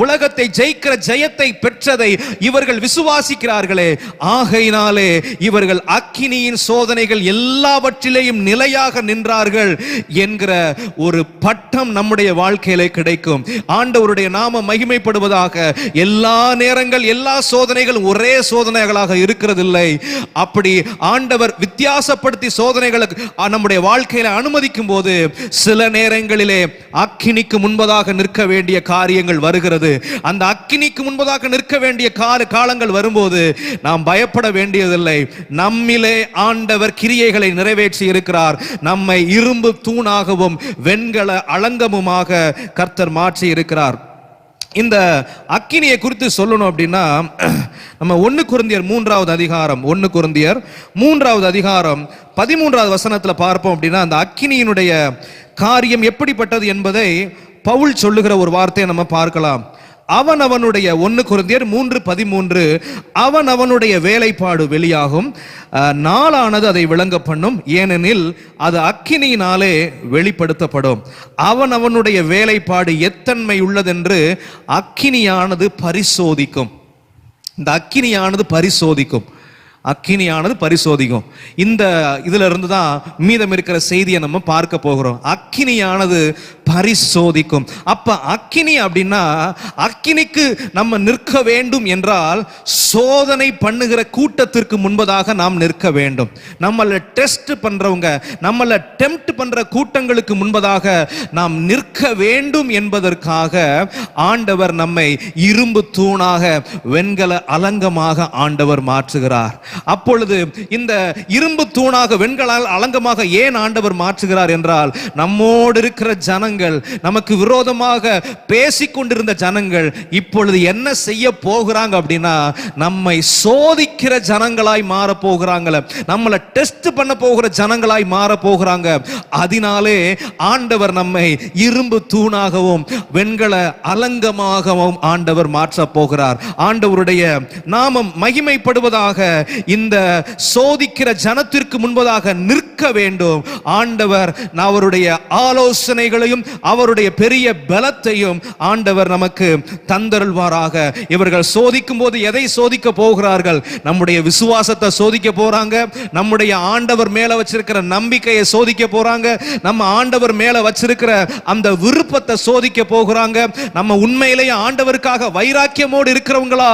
உலகத்தை ஜெயிக்கிற ஜெயத்தை பெற்றதை இவர்கள் விசுவாசிக்கிறார்களே. ஆகையினாலே இவர்கள் அக்கினியின் சோதனைகள் எல்லாவற்றிலேயும் நிலையாக நின்றார்கள் என்கிற ஒரு பட்டம் நம்முடைய வாழ்க்கையிலே கிடைக்கும். ஆண்டவருடைய நாம மகிமைப்படுவதாக. எல்லா நேரங்கள் எல்லா சோதனைகளும் ஒரே சோதனைகளாக இருக்கிறதில்லை. அப்படி ஆண்டவர் வித்தியாசப்படுத்தி சோதனைகளுக்கு நம்முடைய வாழ்க்கையில அனுமதிக்கும் போது சில நேரங்களிலே அக்கினிக்கு முன்பதாக நிற்க வேண்டிய காரியங்கள் வருகிறது. அந்த அக்கினிக்கு முன்பதாக நிற்க வேண்டிய காலங்கள் வரும்போது நாம் பயப்பட வேண்டியதில்லை. நம்மிலே ஆண்டவர் கிரியைகளை நிறைவேற்றி இருக்கிறார். நம்மை இரும்பு தூணாகவும் வெண்கல அலங்கமுமாக கர்த்தர் மாற்றி இருக்கிறார். இந்த அக்கினியை குறித்து சொல்லணும் அப்படின்னா நம்ம 1 கொரிந்தியர் 3வது அதிகாரம் 1 கொரிந்தியர் 3வது அதிகாரம் 13வது வசனத்துல பார்ப்போம். அப்படின்னா அந்த அக்கினியினுடைய காரியம் எப்படிப்பட்டது என்பதை பவுல் சொல்லுகிற ஒரு வார்த்தையை நம்ம பார்க்கலாம். அவனுடைய 1 கொரிந்தியர் 3:13 அவனுடைய வேலைப்பாடு வெளியாகும், நாளானது அதை விளங்க பண்ணும், ஏனெனில் அது அக்கினியினாலே வெளிப்படுத்தப்படும். அவனுடைய வேலைப்பாடு எத்தன்மை உள்ளதென்று அக்கினியானது பரிசோதிக்கும். இந்த அக்கினியானது பரிசோதிக்கும். இந்த இதுல இருந்து தான் மீதம் இருக்கிற செய்தியை நம்ம பார்க்க போகிறோம். அக்கினியானது பரிசோதிக்கும். அப்ப அக்கினி அப்படின்னா, அக்கினிக்கு நம்ம நிற்க வேண்டும் என்றால் சோதனை பண்ணுகிற கூட்டத்திற்கு முன்பதாக நாம் நிற்க வேண்டும். நம்மள டெஸ்ட் பண்றவங்க, நம்மள டெம்ப்ட் பண்ற கூட்டங்களுக்கு முன்பதாக நாம் நிற்க வேண்டும் என்பதற்காக ஆண்டவர் நம்மை இரும்பு தூணாக வெண்கல அலங்கமாக ஆண்டவர் மாற்றுகிறார். அப்பொழுது இந்த இரும்பு தூணாக வெண்கல அலங்கமாக ஏன் ஆண்டவர் மாற்றுகிறார் என்றால், நம்மோடு இருக்கிற ஜனங்கள், நமக்கு விரோதமாக பேசிக்கொண்டிருந்த ஜனங்கள் இப்பொழுது என்ன செய்ய போகிறாங்க அப்படின்னா, நம்மை சோதிக்கிற ஜனங்களாய் மாற போகிறாங்க, நம்மளை டெஸ்ட் பண்ண போகிற ஜனங்களாய் மாற போகிறாங்க. அதனாலே ஆண்டவர் நம்மை இரும்பு தூணாகவும் வெண்கல அலங்கமாகவும் ஆண்டவர் மாற்ற போகிறார். ஆண்டவருடைய நாமம் மகிமைப்படுவதாக. இந்த சோதிக்கிற ஜனத்திற்கு முன்பதாக நிற்க வேண்டும். ஆண்டவர் அவருடைய ஆலோசனைகளையும் அவருடைய பெரிய பலத்தையும் ஆண்டவர் நமக்கு தந்தருள்வாராக. இவர்கள் சோதிக்கும் போது எதை சோதிக்க போகிறார்கள்? நம்முடைய விசுவாசத்தை சோதிக்க போறாங்க, நம்முடைய ஆண்டவர் மேல வச்சிருக்கிற நம்பிக்கையை சோதிக்க போறாங்க, நம்ம ஆண்டவர் மேல வச்சிருக்கிற அந்த விருப்பத்தை சோதிக்க போகிறாங்க. நம்ம உண்மையிலேயே ஆண்டவருக்காக வைராக்கியமோடு இருக்கிறவங்களா,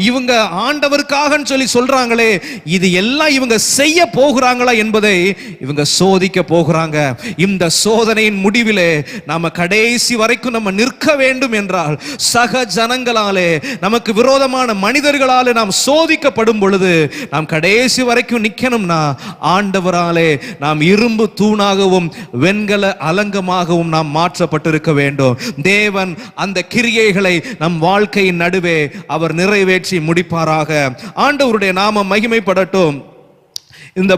இவங்க ஆண்டவருக்காக சொல்லி சொல்றாங்களே, இது எல்லாம் இவங்க செய்ய போகிறாங்களா என்பதை இவங்க சோதிக்க போகிறாங்க. இந்த சோதனையின் முடிவிலே நாம கடைசி வரைக்கும் நம்ம நிற்க வேண்டும் என்றால், சக ஜனங்களாலே, நமக்கு விரோதமான மனிதர்களாலே நாம் சோதிக்கப்படும் பொழுது நாம் கடைசி வரைக்கும் நிக்கணும்னா ஆண்டவராலே நாம் இரும்பு தூணாகவும் வெண்கல அலங்கமாகவும் நாம் மாற்றப்பட்டிருக்க வேண்டும். தேவன் அந்த கிரியைகளை நம் வாழ்க்கையின் நடுவே அவர் நிறைவேற்றி முடிப்பாராக. ஆண்டவருடைய நாமம் மகிமைப்படட்டும். இந்த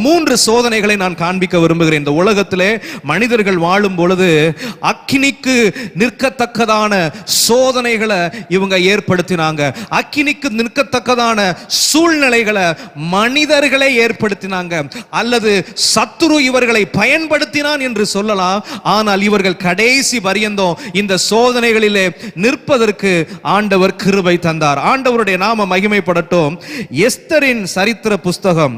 மூன்று சோதனைகளை நான் காண்பிக்க விரும்புகிறேன். இந்த உலகத்திலே மனிதர்கள் வாழும் பொழுது அக்கினிக்கு நிற்கத்தக்கதான சோதனைகளை இவங்க ஏற்படுத்தினாங்க. அக்கினிக்கு நிற்கத்தக்கதான சூழ்நிலைகளை மனிதர்களே ஏற்படுத்தினாங்க, அல்லது சத்துரு இவர்களை பயன்படுத்தினான் என்று சொல்லலாம். ஆனால் இவர்கள் கடைசி பரியந்தம் இந்த சோதனைகளிலே நிற்பதற்கு ஆண்டவர் கிருபை தந்தார். ஆண்டவருடைய நாம மகிமைப்படட்டும். எஸ்தரின் சரித்திர புஸ்தகம்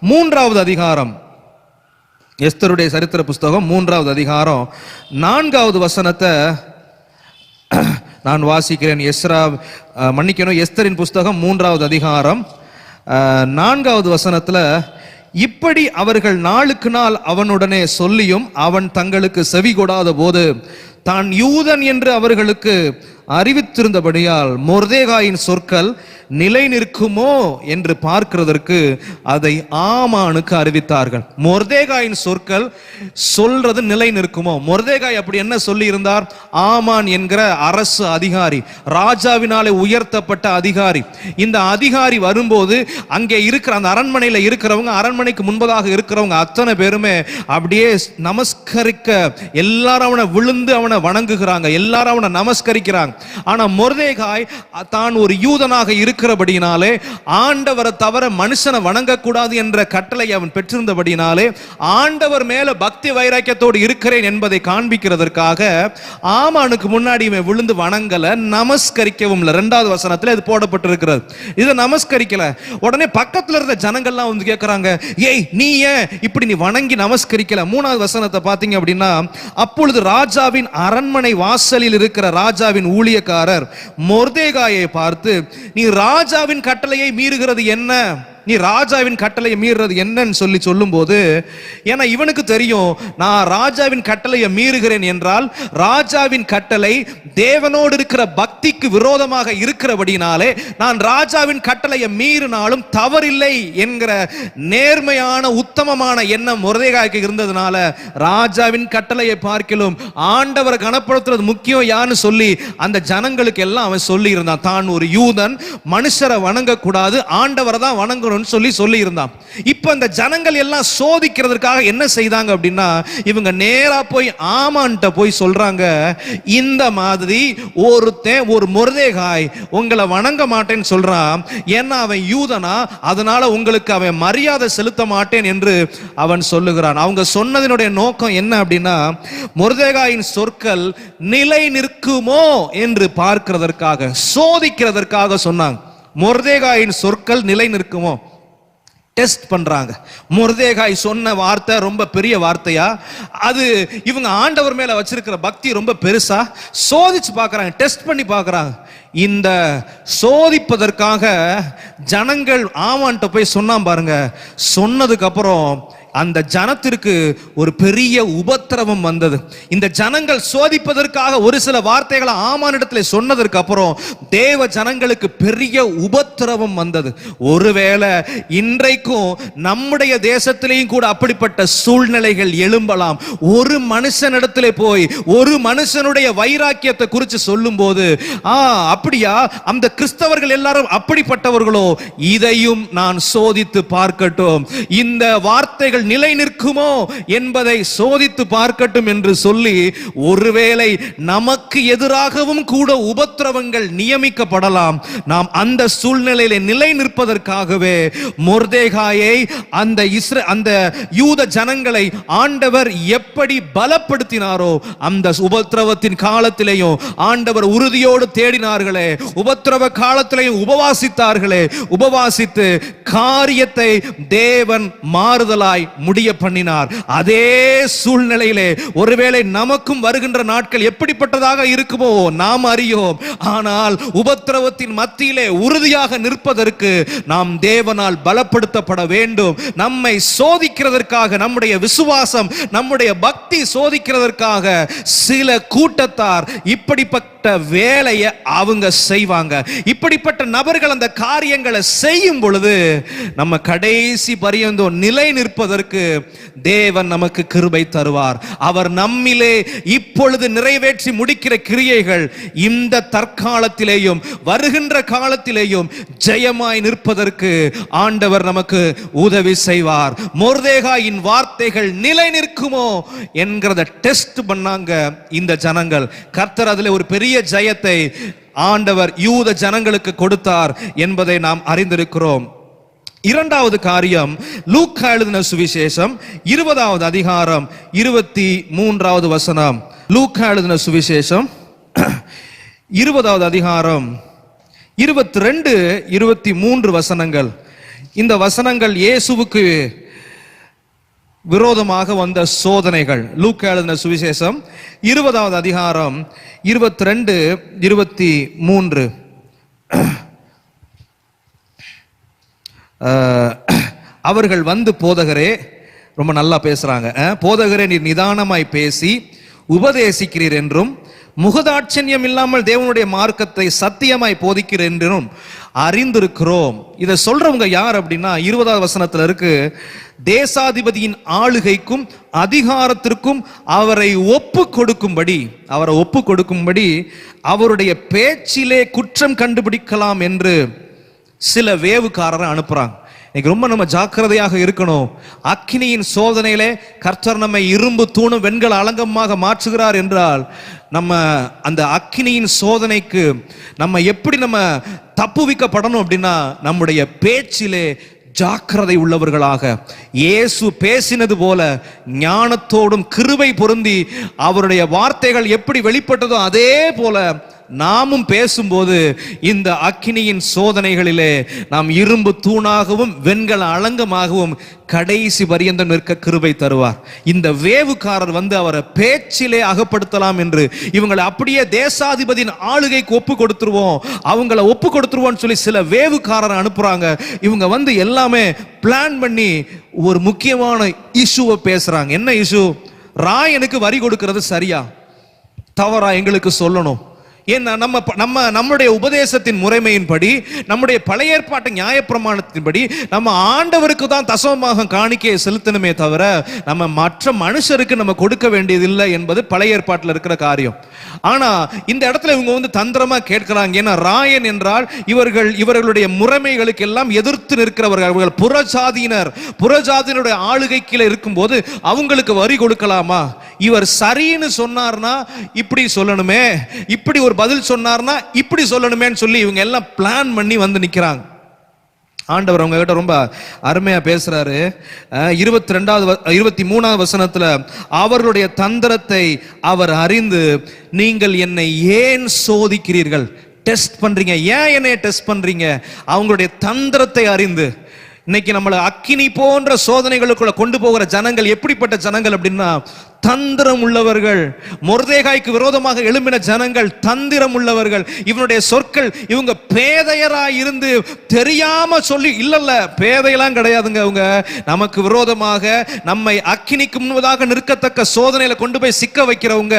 3வது அதிகாரம், எஸ்தருடைய சரித்திர புஸ்தகம் 3வது அதிகாரம் 4வது வசனத்தை நான் வாசிக்கிறேன். எஸ்தரின் புஸ்தகம் 3வது அதிகாரம் 4வது வசனத்துல, இப்படி அவர்கள் நாளுக்கு நாள் அவனுடனே சொல்லியும் அவன் தங்களுக்கு செவி கொடாத போது தான் யூதன் என்று அவர்களுக்கு அறிவித்திருந்தபடியால் மொர்தெகாயின் சொற்கள் நிலை நிற்குமோ என்று பார்க்கிறதற்கு அதை ஆமானுக்கு அறிவித்தார்கள். மொர்தெகாயின் சொற்கள் சொல்றது நிலை நிற்குமோ? மொர்தெகாய் அப்படி என்ன சொல்லி இருந்தார்? ஆமான் என்கிற அரசு அதிகாரி, ராஜாவினாலே உயர்த்தப்பட்ட அதிகாரி. இந்த அதிகாரி வரும்போது அங்கே இருக்கிற அந்த அரண்மனையில் இருக்கிறவங்க, அரண்மனைக்கு முன்பதாக இருக்கிறவங்க அத்தனை பேருமே அப்படியே நமஸ்கரிக்க, எல்லாரும் அவனை விழுந்து அவனை வணங்குகிறாங்க, எல்லாரும் அவனை நமஸ்கரிக்கிறாங்க. ஆனா மொர்தெகாய் தான் ஒரு யூதனாக இருக்கிறபடினாலே, ஆண்டவரை தவிர மனுஷனை வணங்கக்கூடாது என்ற கட்டளை அவன் பெற்றிருந்தபடினாலே, ஆண்டவர் மேல பக்தி வைராக்கியத்தோடு இருக்கிறேன் என்பதை காண்பிக்கிறதற்காக ஆமானுக்கு முன்னாடி இவன் விழுந்து வணங்கல, நமஸ்கரிக்கவும் இல்லை. 2வது வசனத்துல இது போடப்பட்டிருக்கிறது. இதை நமஸ்கரிக்கல. உடனே பக்கத்துல இருந்த ஜனங்கள்லாம் வந்து கேட்கிறாங்க, ஏய் நீ ஏன் இப்படி நீ வணங்கி நமஸ்கரிக்கல? 3வது வசனத்தை பாத்தீங்க அப்படின்னா, அப்பொழுது ராஜாவின் அரண்மனை வாசலில் இருக்கிற ராஜாவின் ஊழியக்காரர் மொர்தெகாயை பார்த்து, நீ ராஜாவின் கட்டளையை மீறுகிறது என்ன? நீ ராஜாவின் கட்டளையை மீறுறது என்னன்னு சொல்லும் போது, ஏன்னா இவனுக்கு தெரியும், நான் ராஜாவின் கட்டளையை மீறுகிறேன் என்றால் ராஜாவின் கட்டளை தேவனோடு இருக்கிற பக்திக்கு விரோதமாக இருக்கிறபடினாலே நான் ராஜாவின் கட்டளையை மீறினாலும் தவறில்லை என்கிற நேர்மையான உத்தமமான எண்ணம் மொர்தெகாய்க்கு இருந்ததுனால ராஜாவின் கட்டளையை பார்க்கிலும் ஆண்டவரை கனப்படுத்துறது முக்கியம் யான்னு சொல்லி அந்த ஜனங்களுக்கு எல்லாம் அவன் சொல்லி இருந்தான். தான் ஒரு யூதன், மனுஷரை வணங்க கூடாது, ஆண்டவரை தான் வணங்கணும் சொல்லி இருந்தான். இப்ப அந்த ஜனங்கள் எல்லாம் சோதிக்கிறதுக்காக என்ன செய்தாங்க அப்படின்னா, இவங்க நேரா போய் ஆமான்ட்ட போய் சொல்றாங்க, இந்த மாதிரி ஒரு மொர்தெகாய் உங்களை வணங்க மாட்டேன்னு சொல்றான், ஏன்னா அவன் யூதனா, அதனால உங்களுக்கு அவன் மரியாதை செலுத்த மாட்டேன் என்று அவன் சொல்லுகிறான். அவங்க சொன்னதினுடைய நோக்கம் என்ன அப்படின்னா, மொர்தெகாயின் சொற்கள் நிலை நிற்குமோ என்று பார்க்கிறதற்காக, சோதிக்கிறதற்காக சொன்னாங்க. மொர்தெகாயின் சொற்கள் நிலை நிற்குமோ டெஸ்ட் பண்றாங்க. மொர்தெகாய் சொன்ன வார்த்தை ரொம்ப பெரிய வார்த்தையா, அது இவங்க ஆண்டவர் மேல வச்சிருக்கிற பக்தி ரொம்ப பெருசா, சோதிச்சு பார்க்கறாங்க, டெஸ்ட் பண்ணி பார்க்கறாங்க. இந்த சோதிப்பதற்காக ஜனங்கள் ஆமான்ட்ட போய் சொன்னான் பாருங்க. சொன்னதுக்கு அப்புறம் அந்த ஜனத்திற்கு ஒரு பெரிய உபத்திரவம் வந்தது. இந்த ஜனங்கள் சோதிப்பதற்காக ஒரு சில வார்த்தைகளை ஆமானிடத்தில் சொன்னதற்கு அப்புறம் தேவ ஜனங்களுக்கு பெரிய உபத்திரவம் வந்தது. ஒருவேளை இன்றைக்கும் நம்முடைய தேசத்திலேயும் கூட அப்படிப்பட்ட சூழ்நிலைகள் எழும்பலாம். ஒரு மனுஷனிடத்திலே போய் ஒரு மனுஷனுடைய வைராக்கியத்தை குறித்து சொல்லும் போது, அப்படியா அந்த கிறிஸ்தவர்கள் எல்லாரும் அப்படிப்பட்டவர்களோ, இதையும் நான் சோதித்து பார்க்கட்டும், இந்த வார்த்தைகள் நிலை நிற்குமோ என்பதை சோதித்து பார்க்கட்டும் என்று சொல்லி, ஒருவேளை நமக்கு எதிராகவும் கூட உபத்திரவங்கள் நியமிக்கப்படலாம். நாம் அந்த சூழ்நிலையில நிலை நிற்பதற்காகவே மொர்தெகாயை, அந்த யூத ஜனங்களை ஆண்டவர் எப்படி பலப்படுத்தினாரோ, அந்த உபத்திரவத்தின் காலத்திலேயும் ஆண்டவர் உறுதியோடு தேடினார்களே, உபத்திரவ காலத்திலேயும் உபவாசித்தார்களே, உபவாசித்து காரியத்தை தேவன் மாறுதலாய் முடிய பண்ணினார். அதே சூழ்நிலையிலே ஒருவேளை நமக்கும் வருகின்ற நாட்கள் எப்படிப்பட்டதாக இருக்குமோ நாம் அறியோம். ஆனால் உபத்திரவத்தின் மத்தியிலே உறுதியாக நிற்பதற்கு நாம் தேவனால் பலப்படுத்தப்பட வேண்டும். நம்மை சோதிக்கிறதற்காக, நம்முடைய விசுவாசம், நம்முடைய பக்தி சோதிக்கிறதற்காக சில கூட்டத்தார் இப்படிப்பட்ட வேலையை அவங்க செய்வாங்க. இப்படிப்பட்ட நபர்கள் அந்த காரியங்களை செய்யும் பொழுது நம்ம கடைசி பரியந்தம் நிலை நிற்பதற்கு தேவன் நமக்கு கிருபை தருவார். அவர் நம்மிலே இப்பொழுது நிறைவேற்றி முடிக்கிற கிரியைகள் இந்த தற்காலத்திலேயும் வருகின்ற காலத்திலேயும் ஜெயமாய் நிற்பதற்கு ஆண்டவர் நமக்கு உதவி செய்வார். மொர்தெகாயின் வார்த்தைகள் நிலை நிற்குமோ என்கிறத டெஸ்ட் பண்ணாங்க இந்த ஜனங்கள். கர்த்தர் அதில் ஒரு பெரிய ஜெயத்தை ஆண்டவர் யூத ஜனங்களுக்கு கொடுத்தார் என்பதை நாம் அறிந்திருக்கிறோம். இரண்டாவது காரியம், லூக்கா எழுதின சுவிசேஷம் 20வது அதிகாரம் 23வது வசனம். லூக்கா எழுதின சுவிசேஷம் 20வது அதிகாரம் 22, 23 வசனங்கள். இந்த வசனங்கள் இயேசுவுக்கு விரோதமாக வந்த சோதனைகள். லூக்கா எழுதின சுவிசேஷம் 20வது அதிகாரம் 22, 23. அவர்கள் வந்து, போதகரே, ரொம்ப நல்லா பேசுறாங்க, போதகரே நீர் நிதானமாய் பேசி உபதேசிக்கிறீர் என்றும் முகதாட்சண்யம் இல்லாமல் தேவனுடைய மார்க்கத்தை சத்தியமாய் போதிக்கிறீர் என்றும் அறிந்திருக்கிறோம். இதை சொல்றவங்க யார் அப்படின்னா 20வது வசனத்துல இருக்கு, தேசாதிபதியின் ஆளுகைக்கும் அதிகாரத்திற்கும் அவரை ஒப்பு கொடுக்கும்படி அவருடைய பேச்சிலே குற்றம் கண்டுபிடிக்கலாம் என்று சில வேவுக்காரரை அனுப்புறாங்க. இன்னைக்கு ரொம்ப நம்ம ஜாக்கிரதையாக இருக்கணும். அக்கினியின் சோதனையிலே கர்த்தர் நம்மை இரும்பு தூணும் வெண்கல அலங்கமாக மாற்றுகிறார் என்றால் நம்ம அந்த அக்கினியின் சோதனைக்கு நம்ம எப்படி நம்ம தப்புவிக்கப்படணும் அப்படின்னா நம்முடைய பேச்சிலே ஜாக்கிரதை உள்ளவர்களாக, இயேசு பேசினது போல ஞானத்தோடும் கிருபை பொருந்தி அவருடைய வார்த்தைகள் எப்படி வெளிப்பட்டதோ அதே போல நாமும் பேசும்போது இந்த அக்கினியின் சோதனைகளிலே நாம் இரும்பு தூணாகவும் வெண்கல அலங்கமாகவும் கடைசி பரியந்தம் நிற்க கிருபை தருவார். இந்த வேவுக்காரர் வந்து அவரை பேச்சிலே அகப்படுத்தலாம் என்று இவங்களை அப்படியே தேசாதிபதியின் ஆளுகைக்கு ஒப்பு கொடுத்துருவோம் சொல்லி சில வேவுக்காரர் அனுப்புறாங்க. இவங்க வந்து எல்லாமே பிளான் பண்ணி ஒரு முக்கியமான இஷ்யூவை பேசுறாங்க. என்ன இஷ்யூ? ராயனுக்கு வரி கொடுக்கிறது சரியா தவறா எங்களுக்கு சொல்லணும். ஏன்னா நம்முடைய உபதேசத்தின் முறைமையின்படி, நம்முடைய பழைய ஏற்பாட்டு நியாயப்பிரமாணத்தின்படி நம்ம ஆண்டவருக்கு தான் தசமமாக காணிக்கையை செலுத்தணுமே தவிர நம்ம மற்ற மனுஷருக்கு நம்ம கொடுக்க வேண்டியதில்லை என்பது பழைய ஏற்பாட்டில் இருக்கிற காரியம். ஆனா இந்த இடத்துல இவங்க வந்து தந்திரமா கேட்கிறாங்க. ஏன்னா ராயன் என்றால் இவர்களுடைய முறைமைகளுக்கு எல்லாம் எதிர்த்து நிற்கிறவர்கள். அவர்கள் புறஜாதியினுடைய ஆளுகை கீழே இருக்கும்போது அவங்களுக்கு வரி கொடுக்கலாமா? இவர் சரின்னு சொன்னார்னா இப்படி சொல்லணுமே, இப்படி ஒரு பதில் சொன்னார்னா இப்படி சொல்லணுமேன்னு சொல்லி இவங்க எல்லாம் பிளான் பண்ணி வந்து நிக்கிறாங்க. ஆண்டவர் அவங்க கிட்ட ரொம்ப அருமையா பேசுறாரு. 23வது வசனத்துல அவர்களுடைய தந்திரத்தை அவர் அறிந்து, நீங்கள் என்னை ஏன் சோதிக்கிறீர்கள்? டெஸ்ட் பண்றீங்க. ஏன் என்னை டெஸ்ட் பண்றீங்க? அவங்களுடைய தந்திரத்தை அறிந்து. இன்னைக்கு நம்மளை அக்கினி போன்ற சோதனைகளுக்குள்ள கொண்டு போகிற ஜனங்கள் எப்படிப்பட்ட ஜனங்கள் அப்படின்னா தந்திரம் உள்ளவர்கள். மொர்தெகாய்க்கு விரோதமாக எழும்பின ஜனங்கள் தந்திரம் உள்ளவர்கள். இவனுடைய சொற்கள், இவங்க பேதையராய் இருந்து தெரியாம சொல்லி, இல்ல பேதையெல்லாம் கிடையாதுங்க. அவங்க நமக்கு விரோதமாக நம்மை அக்கினிக்கு முன்பதாக நிற்கத்தக்க சோதனையில கொண்டு போய் சிக்க வைக்கிறவங்க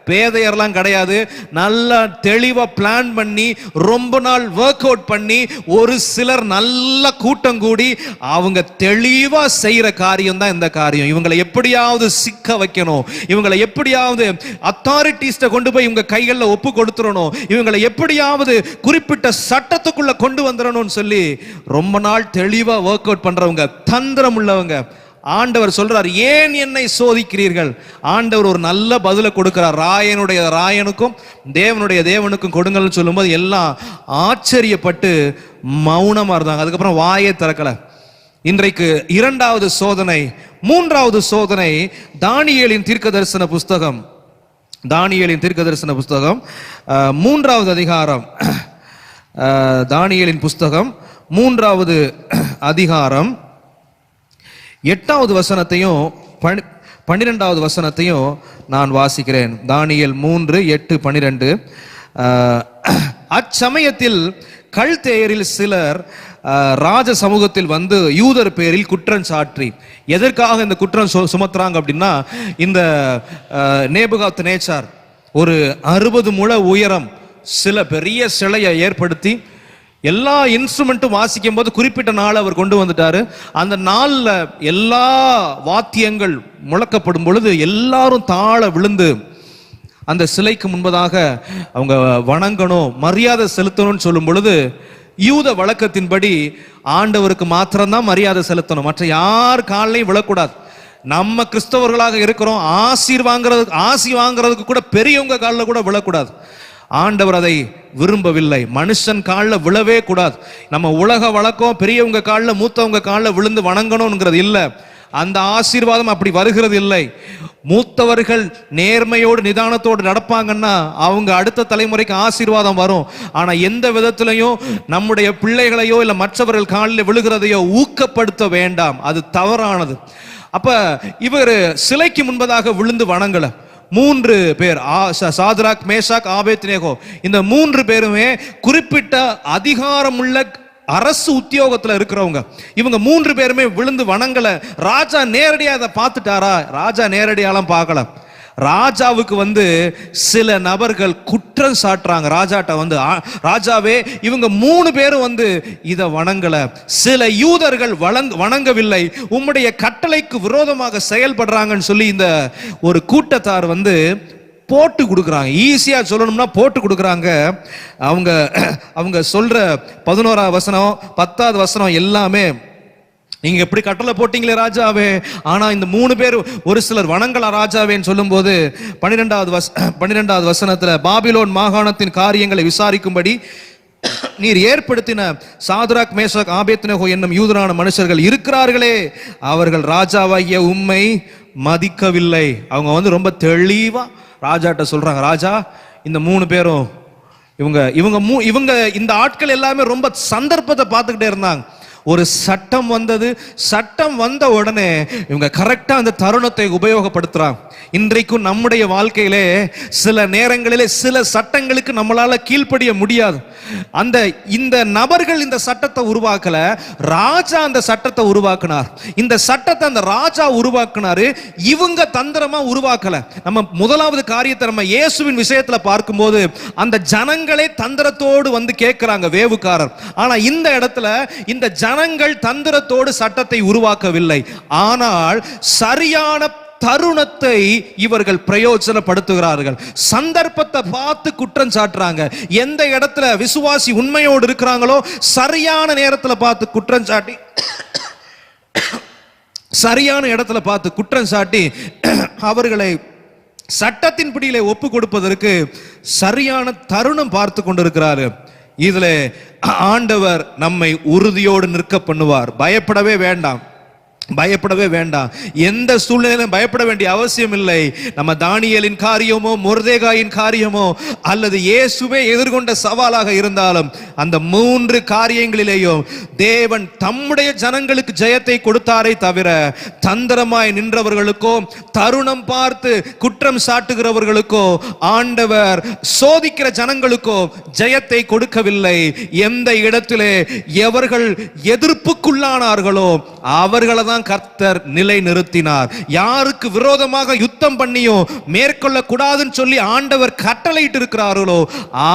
பேதையர்லாம் கிடையாது. நல்லா தெளிவா பிளான் பண்ணி ரொம்ப நாள் ஒர்க் அவுட் பண்ணி ஒரு சிலர் நல்ல கூட்டம் கூடி அவங்க தெளிவா செய்யற காரியம் தான் இந்த காரியம். இவங்களை எப்படியாவது சிக்க வைக்கணும், இவங்களை எப்படியாவது அத்தாரிட்டிஸ்ட கொண்டு போய் இவங்க கைகளில் ஒப்பு கொடுத்துடணும், இவங்களை எப்படியாவது குறிப்பிட்ட சட்டத்துக்குள்ள கொண்டு வந்துடணும்னு சொல்லி ரொம்ப நாள் தெளிவா ஒர்க் அவுட் பண்றவங்க, தந்திரம் உள்ளவங்க. ஆண்டவர் சொல்றார், ஏன் என்னை சோதிக்கிறீர்கள்? ஆண்டவர் ஒரு நல்ல பதிலை கொடுக்கிறார். ராயனுக்கும் தேவனுடைய தேவனுக்கும் கொடுங்கள்னு சொல்லும்போது எல்லாம் ஆச்சரியப்பட்டு மௌனமா இருந்தாங்க. அதுக்கப்புறம் வாயை திறக்கல. இன்றைக்கு இரண்டாவது சோதனை. மூன்றாவது சோதனை தானியேலின் தீர்க்கதரிசன புஸ்தகம். தானியேலின் தீர்க்கதரிசன புஸ்தகம் 3வது அதிகாரம். தானியேலின் புஸ்தகம் 3வது அதிகாரம் 8வது வசனத்தையும் 12வது வசனத்தையும் நான் வாசிக்கிறேன். தானியேல் 3:8-12. அச்சமயத்தில் கல்தேயரில் சிலர் ராஜ சமூகத்தில் வந்து யூதர் பேரில் குற்றம் சாற்றி. எதற்காக இந்த குற்றம் சுமத்துறாங்க அப்படின்னா, இந்த நேபுகாத்நேச்சார் ஒரு 60 முழ உயரம் சில பெரிய சிலையை ஏற்படுத்தி எல்லா இன்ஸ்ட்ருமெண்ட்டும் வாசிக்கும் போது குறிப்பிட்ட நாள் அவர் கொண்டு வந்துட்டாரு. அந்த நாள்ல எல்லா வாத்தியங்கள் முழக்கப்படும் பொழுது எல்லாரும் தாழ விழுந்து அந்த சிலைக்கு முன்பதாக அவங்க வணங்கணும், மரியாதை செலுத்தணும்னு சொல்லும் பொழுது யூத வழக்கத்தின்படி ஆண்டவருக்கு மாத்திரம்தான் மரியாதை செலுத்தணும், மற்ற யார் காலையும் விழக்கூடாது. நம்ம கிறிஸ்தவர்களாக இருக்கிறோம், ஆசி வாங்குறதுக்கு கூட பெரியவங்க காலில் கூட விழக்கூடாது. ஆண்டவர் அதை விரும்பவில்லை. மனுஷன் காலில் விழவே கூடாது. நம்ம உலக வழக்கம் பெரியவங்க காலில் மூத்தவங்க காலில் விழுந்து வணங்கணும்ங்கிறது இல்லை. அந்த ஆசீர்வாதம் அப்படி வருகிறது இல்லை. மூத்தவர்கள் நேர்மையோடு நிதானத்தோடு நடப்பாங்கன்னா அவங்க அடுத்த தலைமுறைக்கு ஆசீர்வாதம் வரும். ஆனா எந்த விதத்திலையும் நம்முடைய பிள்ளைகளையோ இல்ல மற்றவர்கள் காலில் விழுகிறதையோ ஊக்கப்படுத்த வேண்டாம், அது தவறானது. அப்ப இவர் சிலைக்கு முன்பதாக விழுந்து வணங்கல. 3 பேர், சாத்ராக், மேஷாக், ஆபேத்நேகோ, இந்த 3 பேருமே குறிப்பிட்ட அதிகாரமுள்ள அரசு உத்தியோகத்துல இருக்கிறவங்க. இவங்க 3 பேருமே விழுந்து வணங்கல. ராஜா நேரடியா அதை பார்த்துட்டாரா? ராஜா நேரடியாலாம் பார்க்கல. ராஜாவுக்கு சில நபர்கள் குற்றம் சாட்டுறாங்க. ராஜாட்ட ராஜாவே இவங்க 3 பேரும் இத வணங்கல, சில யூதர்கள் வணங்கவில்லை, உம்முடைய கட்டளைக்கு விரோதமாக செயல்படுறாங்கன்னு சொல்லி இந்த ஒரு கூட்டத்தார் போட்டு கொடுக்குறாங்க. ஈஸியா சொல்லணும்னா போட்டு கொடுக்குறாங்க. அவங்க சொல்ற 11ஆவது வசனம் 10ஆவது வசனம் எல்லாமே, நீங்க எப்படி கட்டளை போட்டீங்களே ராஜாவே, ஆனா இந்த 3 பேர் ஒரு சிலர் வணங்கலாம் ராஜாவேன்னு சொல்லும் போது 12ஆவது வசனத்துல, பாபிலோன் மாகாணத்தின் காரியங்களை விசாரிக்கும்படி நீர் ஏற்படுத்தின சாத்ராக், மேஷாக், ஆபேத்நேகோ என்னும் யூதரான மனுஷர்கள் இருக்கிறார்களே, அவர்கள் ராஜாவாகிய உம்மை மதிக்கவில்லை. அவங்க ரொம்ப தெளிவா ராஜாட்ட சொல்றாங்க, ராஜா இந்த 3 பேரும் இவங்க இந்த ஆட்கள் எல்லாமே ரொம்ப சந்தர்ப்பத்தை பார்த்துக்கிட்டே இருந்தாங்க. ஒரு சட்டம் வந்தது, சட்டம் வந்த உடனே இவங்க கரெக்டா அந்த தருணத்தை உபயோகப்படுத்துறாங்க. இன்றைக்கும் நம்முடைய வாழ்க்கையிலே சில நேரங்களிலே சில சட்டங்களுக்கு நம்மளால கீழ்ப்படிய முடியாது. இந்த நபர்கள் இந்த சட்டத்தை உருவாக்கல, ராஜா அந்த சட்டத்தை உருவாக்குனார். இந்த சட்டத்தை அந்த ராஜா உருவாக்குனாரு, இவங்க தந்திரமா உருவாக்கல. நம்ம முதலாவது காரியத்தை நம்ம இயேசுவின் விஷயத்துல பார்க்கும்போது அந்த ஜனங்களே தந்திரத்தோடு கேட்கிறாங்க, வேவுக்காரர். ஆனா இந்த இடத்துல இந்த ஜனங்கள் தந்திரத்தோடு சட்டத்தை உருவாக்கவில்லை, ஆனால் சரியான தருணத்தை இவர்கள் பிரயோஜனப்படுத்துகிறார்கள். சந்தர்ப்பத்தை பார்த்து குற்றம் சாட்டுறாங்க. எந்த இடத்துல விசுவாசி உண்மையோடு இருக்கிறாங்களோ சரியான நேரத்தில் பார்த்து குற்றம் சாட்டி, சரியான இடத்துல பார்த்து குற்றம் சாட்டி அவர்களை சட்டத்தின் பிடியிலே ஒப்பு கொடுப்பதற்கு சரியான தருணம் பார்த்து கொண்டிருக்கிறாரு. இதுல ஆண்டவர் நம்மை உறுதியோடு நிற்க பண்ணுவார். பயப்படவே வேண்டாம், பயப்படவே வேண்டாம். எந்த சூழ்நிலையிலும் பயப்பட வேண்டிய அவசியம் இல்லை. நம்ம தானியேலின் காரியமோ மொர்தெகாயின் காரியமோ அல்லது இயேசுவே எதிர்கொண்ட சவாலாக இருந்தாலும் அந்த 3 காரியங்களிலேயும் தேவன் தம்முடைய ஜனங்களுக்கு ஜெயத்தை கொடுத்தாரே தவிர தந்திரமாய் நின்றவர்களுக்கோ தருணம் பார்த்து குற்றம் சாட்டுகிறவர்களுக்கோ ஆண்டவர் சோதிக்கிற ஜனங்களுக்கோ ஜெயத்தை கொடுக்கவில்லை. எந்த இடத்திலே எவர்கள் எதிர்ப்புக்குள்ளானார்களோ அவர்களை தான் கர்த்தர் நிலை நிறுத்தினார். யாருக்கு விரோதமாக யுத்தம் பண்ணியும் மேற்கொள்ள கூடாதுன்னு சொல்லி ஆண்டவர் கட்டளையிட்டு இருக்கிறார்களோ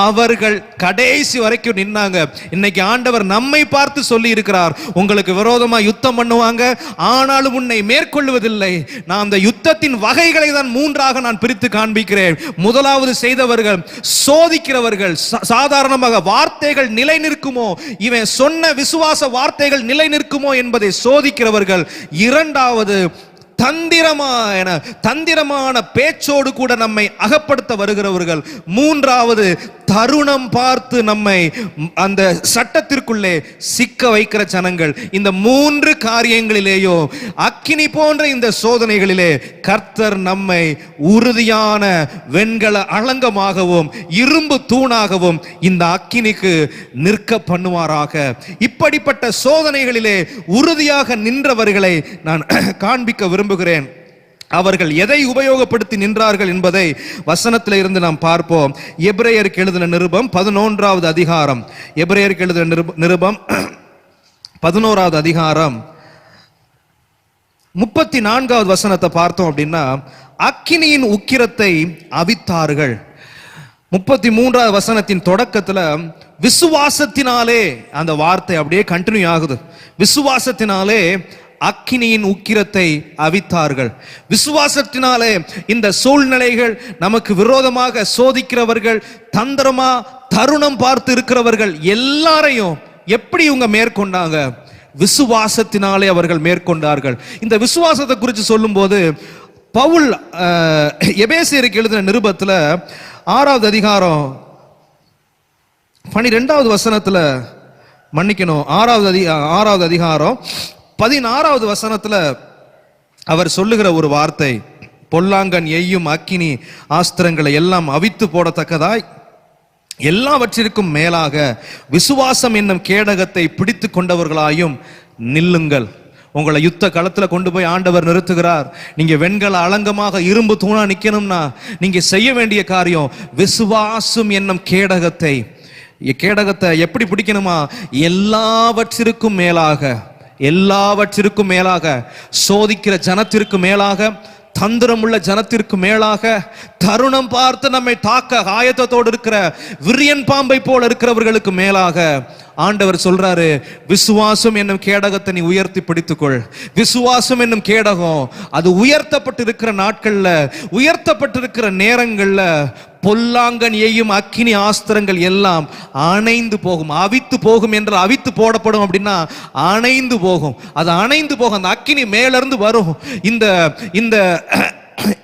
அவர்கள் கடைசி வரைக்கும் நின்னாங்க. இன்னைக்கு ஆண்டவர் நம்மை பார்த்து சொல்லி இருக்கிறார், உங்களுக்கு விரோதமா யுத்தம் பண்ணுவாங்க, ஆனாலும் உன்னை மேற்கொள்வதில்லை. நான் அந்த யுத்தத்தின் வகைகளை தான் 3ஆக நான் பிரித்து காண்பிக்கிறேன். முதலாவது செய்தவர்கள் சோதிக்கிறவர்கள். சாதாரணமாக வார்த்தைகள் நிலை நிற்குமோ, இவன் சொன்ன விசுவாச வார்த்தைகள் நிலை நிற்குமோ என்பதை சோதிக்கிறவர்கள். இரண்டாவது தந்திரமான பேச்சோடு கூட நம்மை அகப்படுத்த வருகிறவர்கள். மூன்றாவது தருணம் பார்த்து நம்மை அந்த சட்டத்திற்குள்ளே சிக்க வைக்கிற ஜனங்கள். இந்த 3 காரியங்களிலேயோ அக்கினி போன்ற இந்த சோதனைகளிலே கர்த்தர் நம்மை உறுதியான வெண்கல அலங்கமாகவும் இரும்பு தூணாகவும் இந்த அக்கினிக்கு நிற்க பண்ணுவாராக. இப்படிப்பட்ட சோதனைகளிலே உறுதியாக நின்றவர்களை நான் காண்பிக்க விரும்புகிறேன். அவர்கள் எதை உபயோகப்படுத்தி நின்றார்கள் என்பதை வசனத்தில் இருந்து நாம் பார்ப்போம். எபிரேயருக்கு எழுதின நிருபம் 11வது அதிகாரம், எபிரேயருக்கு எழுதின நிருபம் 11வது அதிகாரம் 34வது வசனத்தை பார்த்தோம் அப்படின்னா, அக்கினியின் உக்கிரத்தை அவித்தார்கள். 33வது வசனத்தின் தொடக்கத்துல விசுவாசத்தினாலே, அந்த வார்த்தை அப்படியே கண்டினியூ ஆகுது. விசுவாசத்தினாலே அக்கினியின் உக்கிரத்தை அவித்தார்கள். விசுவாசத்தினாலே இந்த சூழ்நிலைகள் நமக்கு விரோதமாக சோதிக்கிறவர்கள், தந்திரமா தருணம் பார்த்து இருக்கிறவர்கள் எல்லாரையும் எப்படி இவங்க மேற்கொண்டாங்க? விசுவாசத்தினாலே அவர்கள் மேற்கொண்டார்கள். இந்த விசுவாசத்தை குறித்து சொல்லும் போது பவுல் எபேசியருக்கு எழுதின நிருபத்துல 6வது அதிகாரம் 12வது வசனத்துல, மன்னிக்கணும், 6வது அதிகாரம் 16வது வசனத்துல அவர் சொல்லுகிற ஒரு வார்த்தை, பொல்லாங்கன் எய்யும் அக்கினி ஆஸ்திரங்களை எல்லாம் அவித்து போடத்தக்கதாய் எல்லாவற்றிற்கும் மேலாக விசுவாசம் என்னும் கேடகத்தை பிடித்து கொண்டவர்களாயும் நில்லுங்கள். உங்களை யுத்த களத்துல கொண்டு போய் ஆண்டவர் நிறுத்துகிறார். நீங்க வெண்கல அலங்கமாக இரும்பு தூணா நிக்கணும்னா நீங்க செய்ய வேண்டிய காரியம் விசுவாசம் என்னும் கேடகத்தை எப்படி பிடிக்கணுமா? எல்லாவற்றிற்கும் மேலாக சோதிக்கிற ஜனத்திற்கு மேலாக, தந்திரமுள்ள ஜனத்திற்கு மேலாக, தருணம் பார்த்து நம்மை தாக்க ஆயத்தத்தோடு இருக்கிற விரியன் பாம்பை போல இருக்கிறவர்களுக்கு மேலாக ஆண்டவர் சொல்றாரு, விசுவாசம் என்னும் கேடகத்தை நீ உயர்த்தி பிடித்துக்கொள். விசுவாசம் என்னும் கேடகம் அது உயர்த்தப்பட்டிருக்கிற நாட்கள்ல, உயர்த்தப்பட்டிருக்கிற நேரங்கள்ல பொல்லாங்கன் எய்யும் அக்கினி ஆஸ்திரங்கள் எல்லாம் அணைந்து போகும். அவித்து போகும் என்று, அவித்து போடப்படும் அப்படின்னா அணைந்து போகும். அது அணைந்து போகும். அந்த அக்கினி மேலிருந்து வரும்.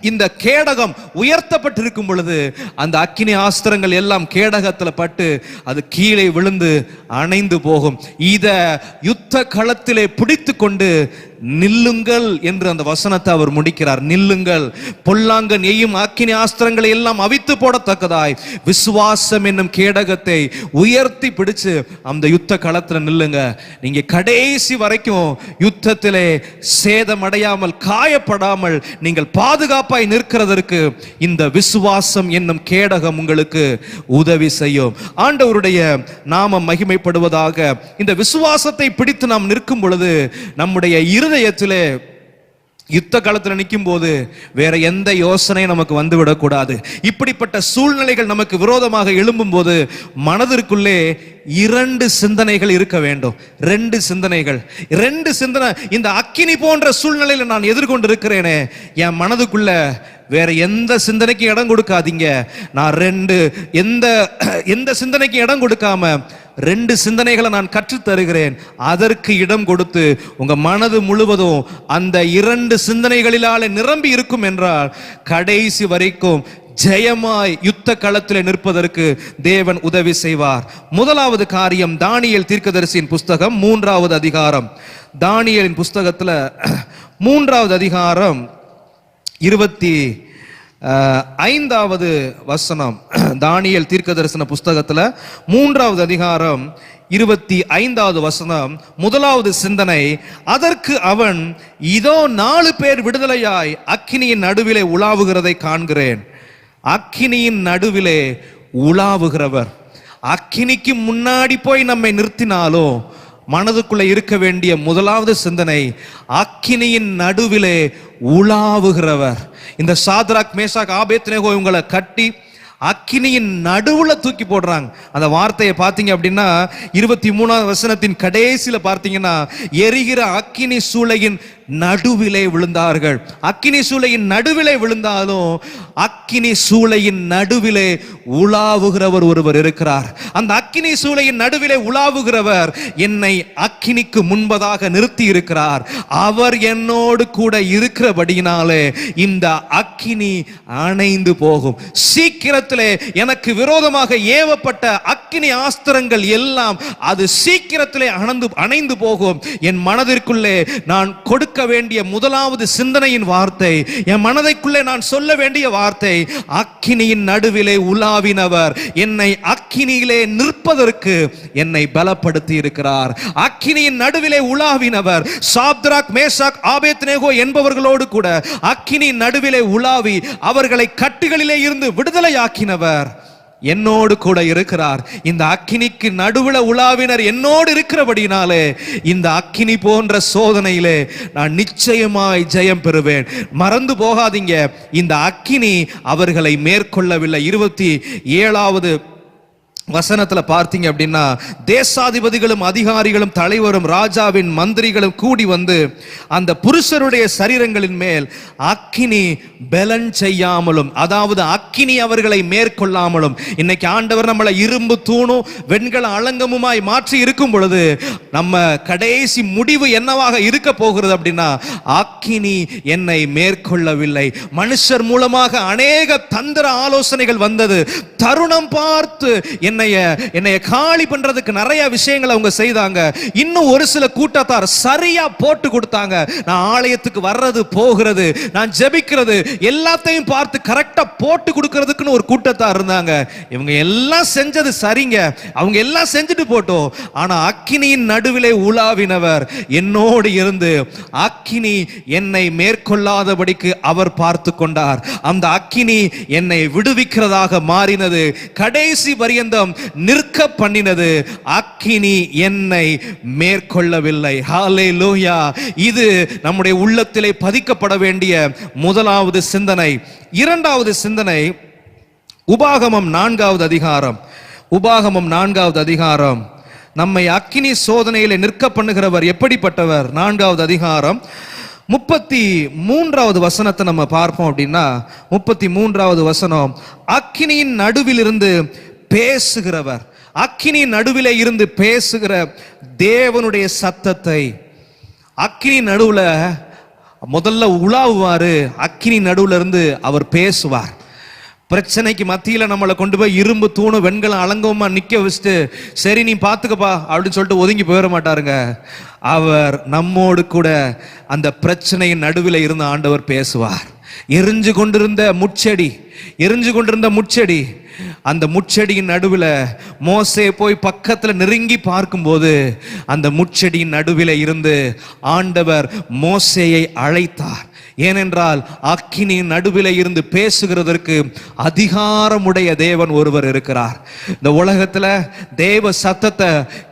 இந்த கேடகம் உயர்த்தப்பட்டிருக்கும் பொழுது அந்த அக்கினி ஆஸ்திரங்கள் எல்லாம் கேடகத்துல பட்டு அது கீழே விழுந்து அணைந்து போகும். இத யுத்த களத்திலே பிடித்து கொண்டு நில்லுங்கள் என்று அந்த வசனத்தை அவர் முடிக்கிறார். நில்லுங்கள், பொல்லாங்கன் எய்யும் அக்கினி ஆஸ்திரங்களை எல்லாம் அவித்து போடத்தக்கதாய் விசுவாசம் என்னும் கேடகத்தை உயர்த்தி பிடிச்சு அந்த யுத்த களத்துல நில்லுங்க. நீங்க கடைசி வரைக்கும் யுத்தத்திலே சேதமடையாமல், காயப்படாமல் நீங்கள் பாதுகாப்பாய் நிற்கிறதற்கு இந்த விசுவாசம் என்னும் கேடகம் உங்களுக்கு உதவி செய்யும். ஆண்டவருடைய நாமம் மகிமைப்படுவதாக. இந்த விசுவாசத்தை பிடித்து நாம் நிற்கும் பொழுது நம்முடைய இருதயத்திலே யுத்த காலத்தில் நிற்கும் போது வேற எந்த யோசனையும் நமக்கு வந்துவிடக்கூடாது. இப்படிப்பட்ட சூழ்நிலைகள் நமக்கு விரோதமாக எழும்பும் போது மனதிற்குள்ளே 2 சிந்தனைகள் இருக்க வேண்டும். 2 சிந்தனை. இந்த அக்கினி போன்ற சூழ்நிலையில நான் எதிர்கொண்டு இருக்கிறேனே, என் மனதுக்குள்ள வேற எந்த சிந்தனைக்கு இடம் கொடுக்காதீங்க. நான் எந்த சிந்தனைக்கு இடம் கொடுக்காம 2 சிந்தனைகளை நான் கற்றுத் தருகிறேன். அதற்கு இடம் கொடுத்து உங்க மனது முழுவதும் அந்த 2 சிந்தனைகளிலாலே நிரம்பி இருக்கும் என்றால் கடைசி வரைக்கும் ஜெயமாய் யுத்த களத்தில் நிற்பதற்கு தேவன் உதவி செய்வார். முதலாவது காரியம், தானியேல் தீர்க்கதரிசியின் புஸ்தகம் 3வது அதிகாரம். தானியேலின் புஸ்தகத்துல 3வது அதிகாரம் 25வது வசனம். தானியேல் தீர்க்கதரிசன புஸ்தகத்துல 3வது அதிகாரம் 25வது வசனம். முதலாவது சிந்தனை, அதற்கு அவன், இதோ 4 பேர் விடுதலையாய் அக்கினியின் நடுவிலே உலாவுகிறதை காண்கிறேன். அக்கினியின் நடுவிலே உலாவுகிறவர். அக்கினிக்கு முன்னாடி போய் நம்மை நிறுத்தினாலும் மனதுக்குள்ள இருக்க வேண்டிய முதலாவது சிந்தனை, அக்கினியின் நடுவிலே உலாவுகிறவர். இந்த சாத்ராக், மேஷாக், ஆபேத்நேகோ இவங்களை கட்டி அக்கினியின் நடுவுல தூக்கி போடுறாங்க. அந்த வார்த்தையை பார்த்தீங்க அப்படின்னா 23வது வசனத்தின் கடைசியில பார்த்தீங்கன்னா, எரிகிற அக்கினி சூளையின் நடுவிலே விழுந்தார்கள். அக்கினி சூளையின் நடுவிலே விழுந்தாலும் அக்கினி சூளையின் நடுவிலே உலாவுகிறவர் ஒருவர் இருக்கிறார். அந்த அக்கினி சூளையின் நடுவிலே உலாவுகிறவர் என்னை அக்கினிக்கு முன்பதாக நிறுத்தி இருக்கிறார். அவர் என்னோடு கூட இருக்கிறபடியினாலே இந்த அக்கினி அணைந்து போகும். சீக்கிரத்திலே எனக்கு விரோதமாக ஏவப்பட்ட அக்கினி ஆஸ்திரங்கள் எல்லாம் அது சீக்கிரத்திலே அணைந்து போகும். என் மனதிற்குள்ளே நான் கொடுக்க வேண்டிய முதலாவது சிந்தனையின் வார்த்தை, என் மனதைக்குள்ளே நான் சொல்ல வேண்டிய வார்த்தை, அக்கினியின் நடுவிலே உலாவினவர் என்னை அக்கினியிலே நிற்பதற்கு என்னை பலப்படுத்தி இருக்கிறார். அக்கினியின் நடுவிலே உலாவினவர் சாத்ராக், மேஷாக், ஆபேத்நேகோ என்பவர்களோடு கூட அக்கினியின் நடுவிலே உலாவி அவர்களை கட்டுகளிலே இருந்து விடுதலையாக்கினவர் என்னோடு கூட இருக்கிறார். இந்த அக்கினிக்கு நடுவுல உலாவினர் என்னோடு இருக்கிறபடினாலே இந்த அக்கினி போன்ற சோதனையிலே நான் நிச்சயமாய் ஜெயம் பெறுவேன். மறந்து போகாதீங்க, இந்த அக்கினி அவர்களை மேற்கொள்ளவில்லை. 27வது வசனத்துல பார்த்தீங்க அப்படின்னா, தேசாதிபதிகளும் அதிகாரிகளும் தலைவரும் ராஜாவின் மந்திரிகளும் கூடி வந்து அந்த புருஷருடைய சரீரங்களின் மேல் அக்கினி பெலன் செய்யாமலும், அதாவது அக்கினி அவர்களை மேற்கொள்ளாமலும். இன்னைக்கு ஆண்டவர் நம்மளை இரும்பு தூணும் வெண்கல அலங்கமுமாய் மாற்றி இருக்கும் பொழுது நம்ம கடைசி முடிவு என்னவாக இருக்க போகிறது அப்படின்னா, அக்கினி என்னை மேற்கொள்ளவில்லை. மனுஷர் மூலமாக அநேக தந்திர ஆலோசனைகள் வந்தது. தருணம் பார்த்து என்னைய காலி பண்றதுக்கு நிறைய விஷயங்களை அவங்க செய்தாங்க. இன்னும் ஒரு சில கூட்டத்தார் சரியா போட்டு கொடுத்தாங்க. நான் ஆலயத்துக்கு வர்றது போகிறது, நான் ஜெபிக்கிறது எல்லாத்தையும் பார்த்து கரெக்டா போட்டு கொடுக்கிறதுக்குன்னு ஒரு கூட்டத்தார் இருந்தாங்க. இவங்க எல்லாம் செஞ்சது சரிங்க, அவங்க எல்லாம் செஞ்சுட்டு போட்டோம். ஆனா அக்கினியின் நடுவிலே உலாவினவர் என்னோடு இருந்து அக்கினி என்னை மேற்கொள்ளாதபடிக்கு அவர் பார்த்து கொண்டார். அந்த அக்கினி என்னை விடுவிக்கிறதாக மாறினது, கடைசி பரியந்தம் நிற்க பண்ணினது. அக்கினி என்னை மேற்கொள்ளவில்லை. ஹல்லேலூயா. இது நம்முடைய உள்ளத்திலே பதிக்கப்பட வேண்டிய முதலாவது சிந்தனை. இரண்டாவது சிந்தனை, உபாகமம் 4வது அதிகாரம். உபாகமம் 4வது அதிகாரம் நம்மை அக்கினி சோதனையிலே நிற்க பண்ணுகிறவர் எப்படிப்பட்டவர்? 4வது அதிகாரம் 33வது வசனத்தை நம்ம பார்ப்போம் அப்படின்னா, 33வது வசனம், அக்கினியின் நடுவில் இருந்து பேசுகிறவர், அக்கினி நடுவிலே இருந்து பேசுகிற தேவனுடைய சத்தத்தை. அக்கினி நடுவுல முதல்ல உலாவுவாரு, அக்கினி நடுவுல இருந்து அவர் பேசுவார். பிரச்சனைக்கு மத்தியில நம்மளை கொண்டு போய் இரும்பு தூணு வெண்கலம் அலங்கமா நிக்க வச்சுட்டு சரி நீ பாத்துக்கப்பா அப்படின்னு சொல்லிட்டு ஒதுங்கி போயிட மாட்டாருங்க. அவர் நம்மோடு கூட அந்த பிரச்சனையின் நடுவில் இருந்து ஆண்டவர் பேசுவார். எரிஞ்சு கொண்டிருந்த முட்செடி, அந்த முட்செடியின் நடுவில் மோசே போய் பக்கத்துல நெருங்கி பார்க்கும்போது அந்த முட்செடியின் நடுவில் இருந்து ஆண்டவர் மோசேயை அழைத்தார். ஏனென்றால் அக்கினியின் நடுவில் இருந்து பேசுகிறதற்கு அதிகாரமுடைய தேவன் ஒருவர் இருக்கிறார். இந்த உலகத்துல தேவ சத்தத்தை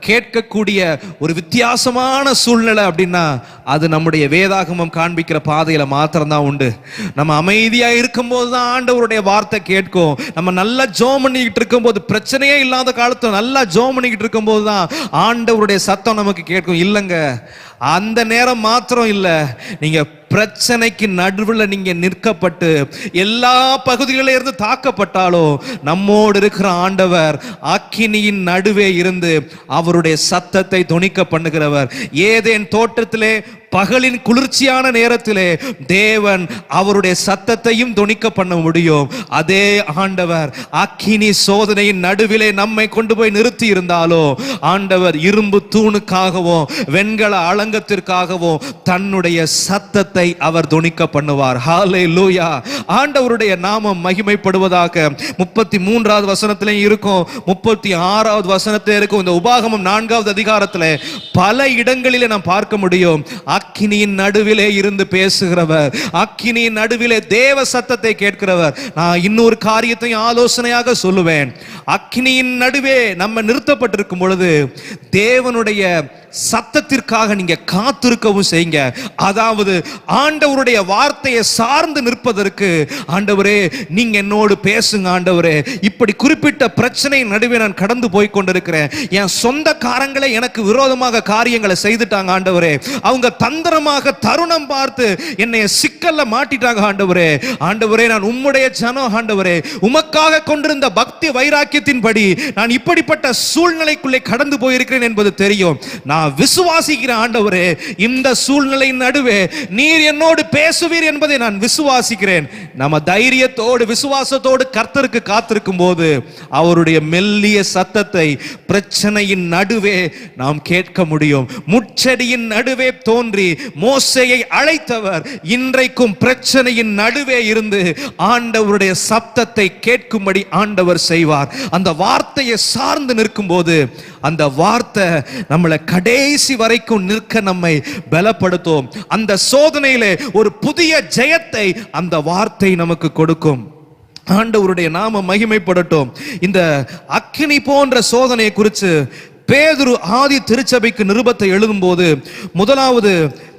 கேட்கக்கூடிய ஒரு வித்தியாசமான சூழ்நிலை அப்படின்னா அது நம்முடைய வேதாகமம் காண்பிக்கிற பாதையில மாத்திரம்தான் உண்டு. நம்ம அமைதியா இருக்கும் போதுதான் ஆண்டவருடைய வார்த்தை கேட்கும். நம்ம நல்லா ஜெபம் பண்ணிக்கிட்டு இருக்கும் போது, பிரச்சனையே இல்லாத காலத்துல நல்லா ஜெபம் பண்ணிக்கிட்டு இருக்கும் போதுதான் ஆண்டவருடைய சத்தம் நமக்கு கேட்கும். இல்லைங்க, அந்த நேரம் மாத்திரம் இல்ல, நீங்க பிரச்சனைக்கு நடுவில் நீங்க நிற்கப்பட்டு எல்லா பகுதிகளில் இருந்து தாக்கப்பட்டாலும் நம்மோடு இருக்கிற ஆண்டவர் அக்கினியின் நடுவே இருந்து அவருடைய சத்தத்தை தொனிக்க பண்ணுகிறவர். ஏதேன் தோட்டத்திலே பகலின் குளிர்ச்சியான நேரத்திலே தேவன் அவருடைய சத்தத்தையும் தொனிக்க பண்ண முடியும். அதே ஆண்டவர் அக்கினி சோதனையின் நடுவிலே நம்மை கொண்டு போய் நிறுத்தி இருந்தாலும் ஆண்டவர் இரும்பு தூணுக்காகவும் வெண்கல அலங்கத்திற்காகவும் தன்னுடைய சத்தத்தை அவர் தொனிக்க பண்ணுவார். ஹல்லேலூயா. ஆண்டவருடைய நாமம் மகிமைப்படுவதாக. 33வது வசனத்திலே இருக்கும், 36வது வசனத்திலே இருக்கும். இந்த உபாகமம் 4வது அதிகாரத்திலே பல இடங்களிலே நாம் பார்க்க முடியும். அக்கினியின் நடுவிலே இருந்து பேசுகிறவர், அக்கினியின் நடுவிலே தேவ சத்தத்தை கேட்கிறவர். நான் இன்னொரு காரியத்தையும் ஆலோசனையாக சொல்லுவேன். அக்கினியின் நடுவே நம்ம நிறுத்தப்பட்டிருக்கும் பொழுது தேவனுடைய சத்தத்திற்காக நீங்க காத்திருக்கவும் செய்யுங்க. அதாவது ஆண்டவருடைய வார்த்தையை சார்ந்து நிற்பதற்கு, ஆண்டவரே நீங்க என்னோடு பேசுங்க ஆண்டவரே, இப்படி குறிப்பிட்ட பிரச்சனை நடுவே நான் கடந்து போய் கொண்டிருக்கிறேன், என் சொந்த காரங்களை எனக்கு விரோதமாக காரியங்களை செய்துட்டாங்க ஆண்டவரே, அவங்க தந்திரமாக தருணம் பார்த்து என்னை சிக்கல்ல மாட்டிட்டாங்க ஆண்டவரே, ஆண்டவரே நான் உம்முடைய ஜனம் ஆண்டவரே, உமக்காக கொண்டிருந்த பக்தி வைராக்கியத்தின்படி நான் இப்படிப்பட்ட சூழ்நிலைக்குள்ளே கடந்து போயிருக்கிறேன் என்பது தெரியும். நான் விசுவாசிக்கிறேன் ஆண்டவரே, இந்த சூழ்நிலையின் நடுவே நீர் என்னோடு பேசுவீர் என்பதை நான் விசுவாசிக்கிறேன். நம்ம தைரியத்தோடு விசுவாசத்தோடு கர்த்தருக்கு காத்திருக்கும் போது அவருடைய மெல்லிய சத்தத்தை பிரச்சனையின் நடுவே நாம் கேட்க முடியும். முட்செடியின் நடுவே தோன்றி மோசேயை அழைத்தவர் இன்றைக்கும் பிரச்சனையின் நடுவே இருந்து ஆண்டவருடைய சத்தத்தை கேட்கும்படி ஆண்டவர் செய்வார். அந்த வார்த்தையை சார்ந்து நிற்கும் போது அந்த வார்த்தை நம்மளை கடைசி வரைக்கும் நிற்க நம்மை பலப்படுத்தும். அந்த சோதனையிலே ஒரு புதிய ஜெயத்தை அந்த வார்த்தை நமக்கு கொடுக்கும். ஆண்டவருடைய நாம மகிமைப்படட்டும். இந்த அக்கினி போன்ற சோதனையை குறித்து பேதுரு ஆதி திருச்சபைக்கு நிருபத்தை எழுதும்போது முதலாவது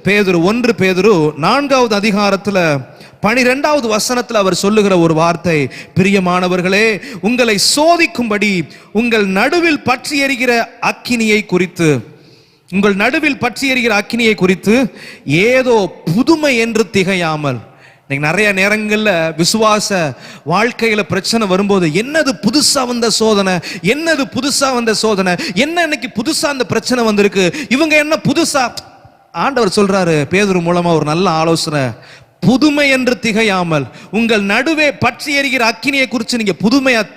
பேதுரு 1 பேதுரு 4வது அதிகாரத்துல 12வது வசனத்தில் அவர் சொல்லுகிற ஒரு வார்த்தை, பிரியமானவர்களே, உங்களை சோதிக்கும்படி உங்கள் நடுவில் பற்றி எரிகிற அக்கினியை குறித்து, உங்கள் நடுவில் பற்றி எரிகிற அக்கினியை குறித்து ஏதோ புதுமை என்று திகையாமல். இன்னைக்கு நிறைய நேரங்கள்ல விசுவாச வாழ்க்கையில பிரச்சனை வரும்போது, என்னது புதுசா வந்த சோதனை, என்னது புதுசா வந்த சோதனை, என்ன இன்னைக்கு புதுசா அந்த பிரச்சனை வந்திருக்கு, இவங்க என்ன புதுசா. ஆண்டவர் சொல்றாரு பேதுரு மூலமா ஒரு நல்ல ஆலோசனை, புதுமை என்று திகையாமல் உங்கள் நடுவே பற்றி எரிகிற அக்கினியை குறித்து நீங்க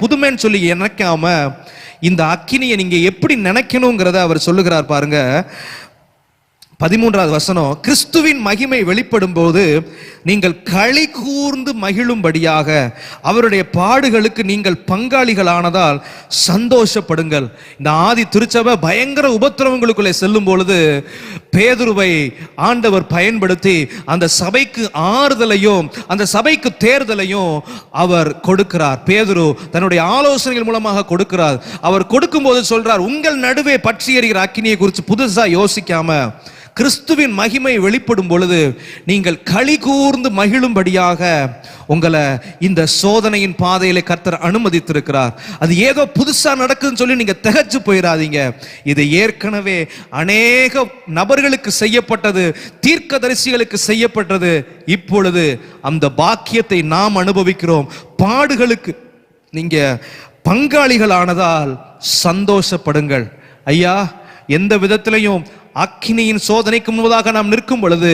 புதுமைன்னு சொல்லி நினைக்காம இந்த அக்கினியை நீங்க எப்படி நினைக்கணுங்கிறத அவர் சொல்லுகிறார் பாருங்க. 13வது வசனம், கிறிஸ்துவின் மகிமை வெளிப்படும் போது நீங்கள் களி கூர்ந்து மகிழும்படியாக அவருடைய பாடுகளுக்கு நீங்கள் பங்காளிகளானதால் சந்தோஷப்படுங்கள். இந்த ஆதி திருச்சபை பயங்கர உபத்திரவங்களுக்குள்ளே செல்லும் பொழுது பேதுருவை ஆண்டவர் பயன்படுத்தி அந்த சபைக்கு ஆறுதலையும் அந்த சபைக்கு தேர்தலையும் அவர் கொடுக்கிறார். பேதுரு தன்னுடைய ஆலோசனைகள் மூலமாக கொடுக்கிறார். அவர் கொடுக்கும் போது சொல்றார், உங்கள் நடுவே பற்றி எரிகிற அக்கினியை குறித்து புதுசா யோசிக்காம கிறிஸ்துவின் மகிமை வெளிப்படும் பொழுது நீங்கள் களி கூர்ந்து மகிழும்படியாக உங்களை இந்த சோதனையின் பாதையில கர்த்தர் அனுமதித்திருக்கிறார். அது ஏதோ புதுசா நடக்குதுன்னு சொல்லி நீங்க திகைச்சு போயிடாதீங்க. இது ஏற்கனவே அநேக நபர்களுக்கு செய்யப்பட்டது, தீர்க்கதரிசிகளுக்கு செய்யப்பட்டது. இப்பொழுது அந்த பாக்கியத்தை நாம் அனுபவிக்கிறோம். பாடுகளுக்கு நீங்க பங்காளிகளானதால் சந்தோஷப்படுங்கள். ஐயா, எந்த விதத்திலையும் அக்கினியின் சோதனைக்கு முன்பதாக நாம் நிற்கும் பொழுது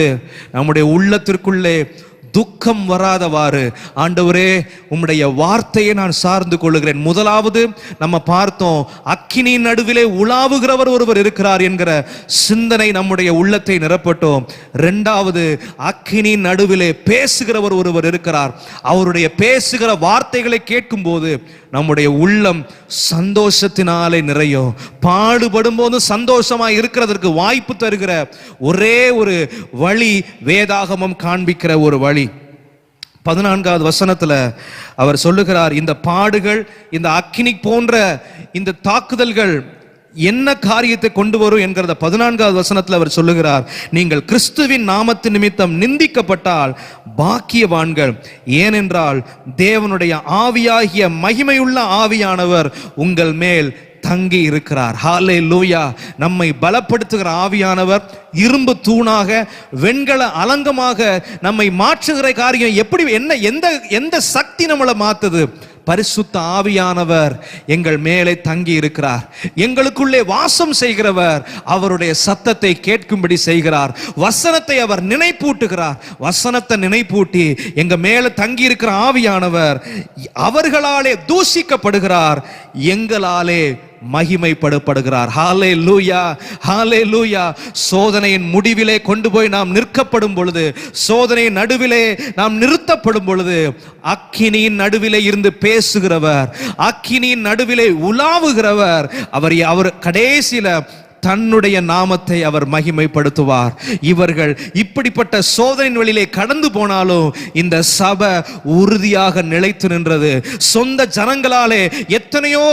நம்முடைய உள்ளத்திற்குள்ளே துக்கம் வராதவாறு, ஆண்டவரே உம்முடைய வார்த்தையை நான் சார்ந்து கொள்ளுகிறேன். முதலாவது நம்ம பார்த்தோம், அக்கினியின் நடுவிலே உலாவுகிறவர் ஒருவர் இருக்கிறார் என்கிற சிந்தனை நம்முடைய உள்ளத்தை நிரப்பட்டோம். 2வது, அக்கினியின் நடுவிலே பேசுகிறவர் ஒருவர் இருக்கிறார். அவருடைய பேசுகிற வார்த்தைகளை கேட்கும் போது நம்முடைய உள்ளம் சந்தோஷத்தினாலே நிறையும். பாடுபடும் போது சந்தோஷமாய் இருக்கிறதற்கு வாய்ப்பு தருகிற ஒரே ஒரு வழி வேதாகமம் காண்பிக்கிற ஒரு வழி. 14வது வசனத்துல அவர் சொல்லுகிறார், இந்த பாடுகள், இந்த அக்கினி போன்ற இந்த தாக்குதல்கள் என்ன காரியத்தை கொண்டு வரும் என்கிறத 14வது வசனத்தில் அவர் சொல்லுகிறார், நீங்கள் கிறிஸ்துவின் நாமத்தின் நிமித்தம் நிந்திக்கப்பட்டால் பாக்கியவான்கள், ஏனென்றால் தேவனுடைய ஆவியாகிய மகிமையுள்ள ஆவியானவர் உங்கள் மேல் தங்கி இருக்கிறார். ஹல்லேலூயா. நம்மை பலப்படுத்துகிற ஆவியானவர் இரும்பு தூணாக, வெண்கல அலங்கமாக நம்மை மாற்றுகிற காரியம் எப்படி, எந்த சக்தி நம்மளை மாத்துது? பரிசுத்த ஆவியானவர் எங்கள் மேலே தங்கி இருக்கிறார். எங்களுக்குள்ளே வாசம் செய்கிறவர் அவருடைய சத்தத்தை கேட்கும்படி செய்கிறார். வசனத்தை அவர் நினைப்பூட்டுகிறார். வசனத்தை நினைப்பூட்டி எங்க மேலே தங்கி இருக்கிற ஆவியானவர் அவர்களாலே தூஷிக்கப்படுகிறார், எங்களாலே மகிமைப்படுகிறார். ஹல்லேலூயா, ஹல்லேலூயா. சோதனையின் முடிவிலே கொண்டு போய் நாம் நிற்கப்படும் பொழுது, சோதனையின் நடுவிலே நாம் நிறுத்தப்படும் பொழுது, அக்கினியின் நடுவிலே இருந்து பேசுகிறவர், அக்கினியின் நடுவிலே உலாவுகிறவர் அவர் கடைசியில தன்னுடைய நாமத்தை அவர் மகிமைப்படுத்துவார். இவர்கள் இப்படிப்பட்ட சோதனையின் வழியிலே கடந்து போனாலும் இந்த சபை உறுதியாக நிலைத்து நின்றது. சொந்த ஜனங்களாலே எத்தனையோ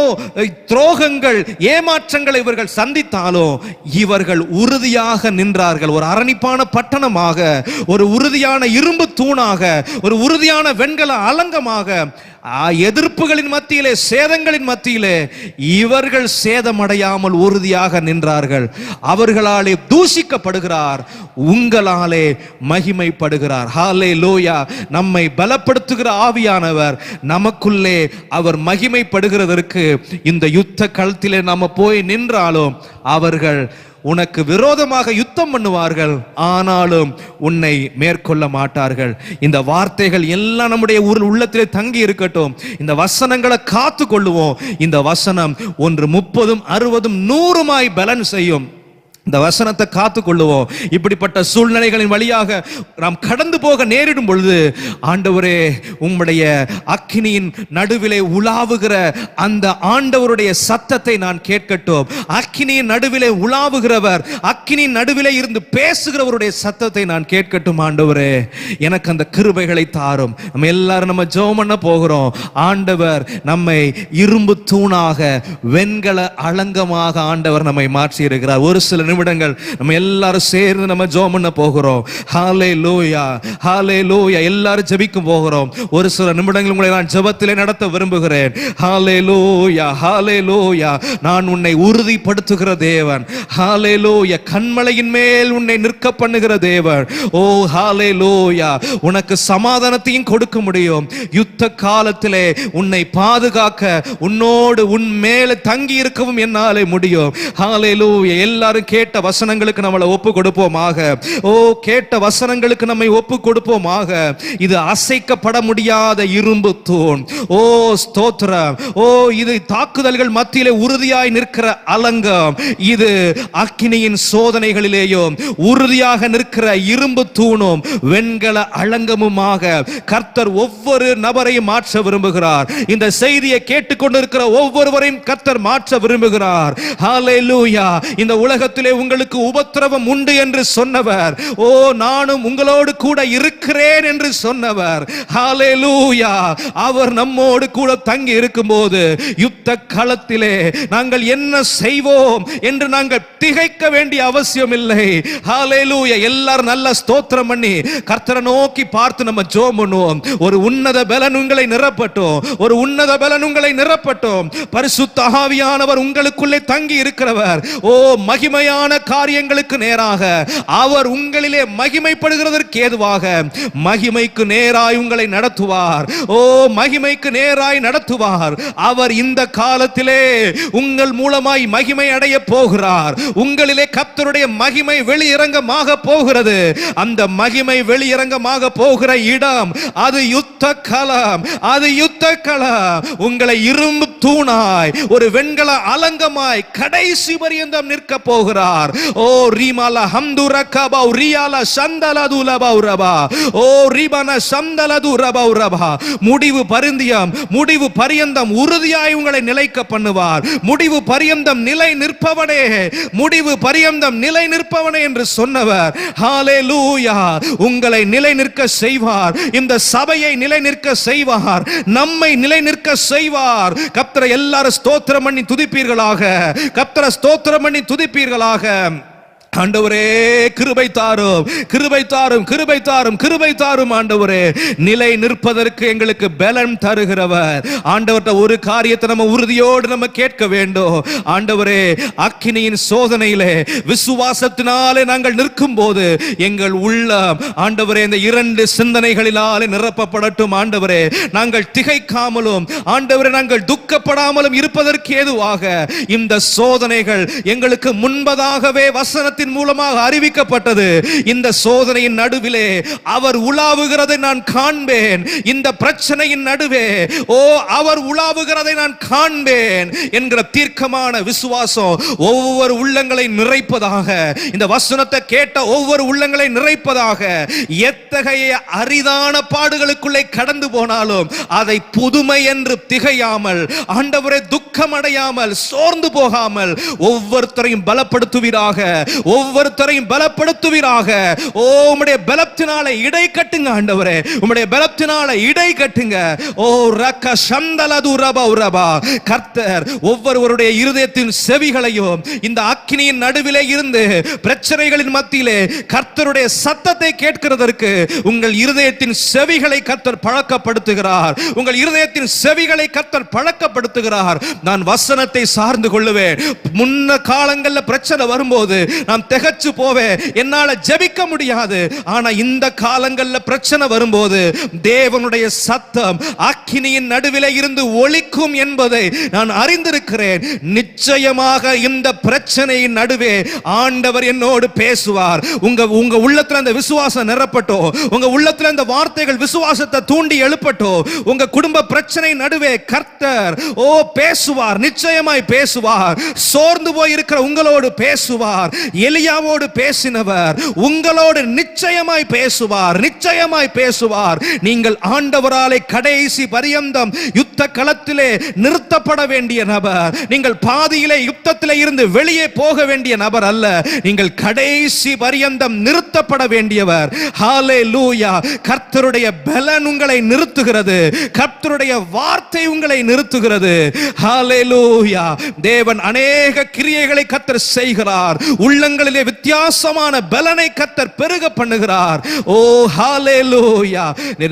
துரோகங்கள், ஏமாற்றங்களை இவர்கள் சந்தித்தாலும் இவர்கள் உறுதியாக நின்றார்கள். ஒரு அரணிப்பான பட்டணமாக, ஒரு உறுதியான இரும்பு தூணாக, ஒரு உறுதியான வெண்கல அலங்கமாக, எதிர்ப்புகளின் மத்தியிலே, சேதங்களின் மத்தியிலே இவர்கள் சேதமடையாமல் உறுதியாக நின்றார்கள். அவர்களாலே தூஷிக்கப்படுகிறார், உங்களாலே மகிமைப்படுகிறார். ஹல்லேலூயா. நம்மை பலப்படுத்துகிற ஆவியானவர் நமக்குள்ளே அவர் மகிமைப்படுகிறதற்கு இந்த யுத்த களத்திலே நாம போய் நின்றாலும் அவர்கள் உனக்கு விரோதமாக யுத்தம் பண்ணுவார்கள், ஆனாலும் உன்னை மேற்கொள்ள மாட்டார்கள். இந்த வார்த்தைகள் எல்லாம் நம்முடைய உள்ளத்திலே தங்கி இருக்கட்டும். இந்த வசனங்களை காத்து கொள்ளுவோம். இந்த வசனம் 1 30 60 100 பலன் செய்யும். இந்த வசனத்தை காத்து கொள்ளுவோம். இப்படிப்பட்ட சூழ்நிலைகளின் வழியாக நாம் கடந்து போக நேரிடும் பொழுது, ஆண்டவரே உம்முடைய அக்கினியின் நடுவிலே உலாவுகிற அந்த ஆண்டவருடைய சத்தத்தை நான் கேட்கட்டும். அக்கினியின் நடுவிலே உலாவுகிறவர், அக்கினியின் நடுவிலே இருந்து பேசுகிறவருடைய சத்தத்தை நான் கேட்கட்டும். ஆண்டவரே எனக்கு அந்த கிருபைகளை தாரும். நம்ம எல்லாரும் நம்ம ஜெபம் பண்ண போகிறோம். ஆண்டவர் நம்மை இரும்பு தூணாக வெண்கல அலங்கமாக ஆண்டவர் நம்மை மாற்றி இருக்கிறார். ஒரு சில நிமிடங்கள் நம்ம எல்லாரும் சேர்ந்து நம்ம ஜெபம் பண்ண போகிறோம். ஹல்லேலூயா, ஹல்லேலூயா. எல்லாரும் ஜெபிக்கும் போகிறோம். ஒரு சில நிமிடங்கள் உங்களை நான் ஜெபத்திலே நடத்த விரும்புகிறேன். ஹல்லேலூயா, ஹல்லேலூயா. நான் உன்னை உறுதிப்படுத்துகிற தேவன். ஹல்லேலூயா. கன்மலையின் மேல் உன்னை நிற்க பண்ணுகிற தேவன். ஓ ஹல்லேலூயா. உனக்கு சமாதானத்தையும் கொடுக்க முடியும். யுத்த காலத்திலே உன்னை பாதுகாக்க, உன்னோடு உன் மேல தங்கி இருக்கவும் என்னாலே முடியும். ஹல்லேலூயா. எல்லாரும் கேட்ட வசனங்களுக்கு நம்மளை ஒப்பு கொடுப்போமாக. ஓ கேட்ட வசனங்களுக்கு நம்மை ஒப்பு கொடுப்போமாக. இது அசைக்கப்பட முடியாத இரும்பு தூண். ஓ ஸ்தோத்திரம். ஓ இது தாக்குதல்கள் மத்தியிலே உறுதியாய் நிற்கிற அலங்கம். இது அக்கினியின் சோதனைகளிலேயும் உறுதியாக நிற்கிற இரும்பு தூணும் வெண்கல அலங்கமுமாக கர்த்தர் ஒவ்வொரு நபரையும் மாற்ற விரும்புகிறார். இந்த செய்தியை கேட்டுக்கொண்டிருக்கிற ஒவ்வொருவரையும் கர்த்தர் மாற்ற விரும்புகிறார். ஹல்லேலூயா. இந்த உலகத்திலே உங்களுக்கு உபத்திரவம் உண்டு என்று சொன்னவர், ஓ நானும் உங்களோடு கூட இருக்கிறேன் என்று சொன்னவர். ஹல்லேலூயா. அவர் நம்மோடு கூட தங்கி இருக்கும்போது யுத்த களத்திலே நாங்கள் என்ன செய்வோம் என்று நாங்கள் திகைக்க வேண்டிய அவசியம் இல்லை. ஹல்லேலூயா. எல்லாரும் நல்ல ஸ்தோத்திரம் பண்ணி கர்த்தரை நோக்கி பார்த்து நம்ம ஜெபம் பண்ணுவோம். ஒரு உன்னத பலன் உங்களை நிரப்பட்டும். ஒரு உன்னத பலன் உங்களை நிரப்பட்டும். பரிசுத்த ஆவியானவர் உங்களுக்குள்ளே தங்கி இருக்கிறவர். ஓ மகிமையான காரியங்களுக்கு நேராக அவர் உங்களிலே மகிமைப்படுகிறதற்கு ஏதுவாக மகிமைக்கு நேராய் உங்களை நடத்துவார். ஓ மகிமைக்கு நேராய் நடத்துவார். அவர் இந்த காலத்திலே உங்கள் மூலமாய் மகிமை அடைய போகிறார். உங்களிலே கர்த்தருடைய மகிமை வெளியிறங்கமாக போகிறது. அந்த மகிமை வெளியிறங்கமாக போகிற இடம் அது யுத்த களம். அது யுத்த களம். உங்களை இரும்பு தூணாய் ஒரு வெண்கல அலங்கமாய் கடைசி பரியந்தம் நிற்க போகிறார். ஓ ரிமாலா ஹம்துரகபா ரியாலா சந்தலதுலபா ரபா. ஓ ரிபன சந்தலதுரபா ரபா. முடிவு பரியந்தம் உறுதியாய் உங்களை நிலைக்க பண்ணுவார். முடிவு பரியந்தம் நிலை நிற்பவனே, முடிவு பரியந்தம் நிலை நிற்பவனே என்று சொன்னவர். ஹல்லேலூயா. உங்களை நிலை நிற்க செய்வார். இந்த சபையை நிலை நிற்க செய்வார். நம்மை நிலை நிற்க செய்வார். கர்த்தரை எல்லாரும் ஸ்தோத்திரம் பண்ணி துதிப்பீர்களாக. கர்த்தரை ஸ்தோத்திரம் பண்ணி துதிப்பீர்களாக. ஆண்டவரே கிருபை தாரும், கிருபை தாரும், கிருபை தாரும், கிருபை தாரும். ஆண்டவரே நிலை நிற்பதற்கு எங்களுக்கு பலன் தருகிறவர். ஆண்டவர்ட்ட ஒரு காரியத்தை நம்ம உறுதியோடு நம்ம கேட்க வேண்டும். ஆண்டவரே அக்கினியின் சோதனையிலே விசுவாசத்தினாலே நாங்கள் நிற்கும் போது எங்கள் உள்ளம் ஆண்டவரே இந்த இரண்டு சிந்தனைகளினாலே நிரப்பப்படட்டும். ஆண்டவரே நாங்கள் திகைக்காமலும் ஆண்டவரே நாங்கள் துக்கப்படாமலும் இருப்பதற்கு ஏதுவாக இந்த சோதனைகள் எங்களுக்கு முன்பதாகவே வசனத்தின் மூலமாக அறிவிக்கப்பட்டது. இந்த சோதனையின் நடுவிலே அவர் உலாவுகிறதை நான் காண்பேன். இந்த பிரச்சனையின் நடுவே ஓ அவர் உலாவுகிறதை நான் காண்பேன் என்கிற தீர்க்கமான விசுவாசம் ஒவ்வொரு உள்ளங்களை நிறைப்பதாக, இந்த வசனத்தை கேட்ட ஒவ்வொரு உள்ளங்களை நிறைப்பதாக. எத்தகைய அரிதான பாடுகளுக்குள்ளே கடந்து போனாலும் அதை புதுமை என்று திகையாமல், ஆண்டவரே துக்கம் அடையாமல், சோர்ந்து போகாமல் ஒவ்வொருத்தரையும் பலப்படுத்துவீராக, ஒவ்வொருத்தரையும் பலப்படுத்துவீராக. ஓ உம்முடைய பலத்தினாலே இடை கட்டுங்க ஆண்டவரே, உம்முடைய பலத்தினாலே இடை கட்டுங்க. ஓ ரக்க சந்தலது ரபா ரபா. கர்த்தர் ஒவ்வொருவருடைய இருதயத்தின் செவிகளையும் இந்த அக்கினியின் நடுவிலே இருந்து பிரச்சனைகளின் மத்தியிலே கர்த்தருடைய சத்தத்தை கேட்கிறதற்கு உங்கள் இருதயத்தின் செவிகளை கர்த்தர் பழக்கப்படுத்துகிறார். உங்கள் இருதயத்தின் செவிகளை கர்த்தர் பழக்கப்படுத்துகிறார். நான் வசனத்தை சார்ந்து கொள்ளுவேன். முன்ன காலங்களில் பிரச்சனை வரும்போது நான் திகைச்சு போவேன், என்னால ஜெபிக்க முடியாது. ஆனா இந்த காலங்களில் பிரச்சனை வரும்போது தேவனுடைய சத்தம் அக்கினியின் நடுவிலே இருந்து ஒலிக்கும் என்பதை நான் அறிந்திருக்கிறேன். நிச்சயமாக இந்த பிரச்சனையின் நடுவே ஆண்டவர் என்னோடு பேசுவார். உங்க உள்ளத்துல அந்த விசுவாசம் நிரப்பட்டும். உங்க உள்ளத்துல அந்த வார்த்தைகள் விசுவாசத்தை தூண்டி எழுப்பட்டும். உங்க குடும்ப பிரச்சனை நடுவே கர்த்தர் ஓ பேசுவார், நிச்சயமாய் பேசுவார். சோர்ந்து போய் இருக்கிற உங்களோடு பேசுவார். எலியாவோடு பேசினவர் உங்களோடு நிச்சயமாய் பேசுவார், நிச்சயமாய் பேசுவார். நீங்கள் ஆண்டவராலே கடைசி பரியந்தம் யுத்த களத்திலே நிறுத்தப்பட வேண்டிய நபர். நீங்கள் பாதியிலே யுத்தத்திலே இருந்து வெளியே போக வேண்டிய நபர் அல்ல, நீங்கள் கடைசி பரியந்தம் நிறுத்தப்பட வேண்டியவர். ஹalleluya. கர்த்தருடைய பலன் உங்களை நிறுத்துகிறது, கர்த்தருடைய வார்த்தை உங்களை நிறுத்துகிறது. ஹalleluya. தேவன் அநேக கிரியைகளை கர்த்தர் செய்கிறார், உள்ளங்களிலே வித்தியாசமான பலனை கர்த்தர் பெருக பண்ணுகிறார். ஓ ஹalleluya.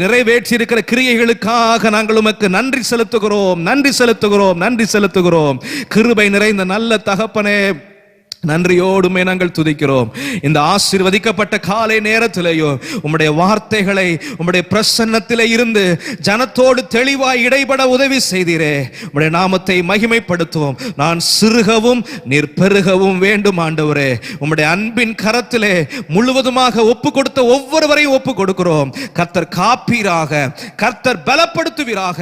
நிறைவேற்றி இருக்கிற கிரியைகளுக்காக நாங்கள் உமக்கு நன்றி செலுத்துகிறோம், நன்றி செலுத்துகிறோம், நன்றி செலுத்துகிறோம். கிருபை நிறைந்த நல்ல தகப்பனே, நன்றியோடுமே நாங்கள் துதிக்கிறோம். இந்த ஆசீர்வதிக்கப்பட்ட காலை நேரத்திலேயோ உம்முடைய வார்த்தைகளை உம்முடைய பிரசன்னத்திலே இருந்து ஜனத்தோடு தெளிவாய் இடைபட உதவி செய்தீரே. உம்முடைய நாமத்தை மகிமைப்படுத்துவோம். நான் சிறுகவும் நீர் பெருகவும் வேண்டும் ஆண்டவரே. உம்முடைய அன்பின் கரத்திலே முழுவதுமாக ஒப்பு கொடுத்த ஒவ்வொருவரையும் ஒப்பு கொடுக்கிறோம். கர்த்தர் காப்பீராக, கர்த்தர் பலப்படுத்துவீராக.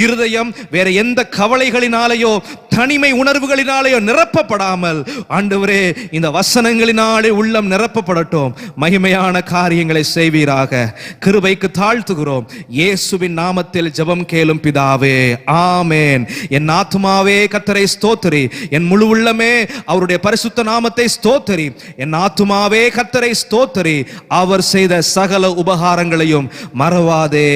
இருதயம் வேற எந்த கவலைகளினாலேயோ தனிமை உணர்வுகளினாலேயோ நிரப்பப்படாமல் ஆண்டவரே இந்த வசனங்களினாலே உள்ளம் நிரப்பப்படட்டும். மகிமையான காரியங்களை செய்வீராக. கிருபைக்கு தாழ்த்துகிறோம். இயேசுவின் நாமத்தில் ஜெபம் கேளும் பிதாவே, ஆமென். என் ஆத்துமாவே கர்த்தரை ஸ்தோத்திரி, என் முழு உள்ளமே அவருடைய பரிசுத்த நாமத்தை ஸ்தோத்திரி. என் ஆத்துமாவே கர்த்தரை ஸ்தோத்திரி, அவர் செய்த சகல உபகாரங்களையும் மறவாதே.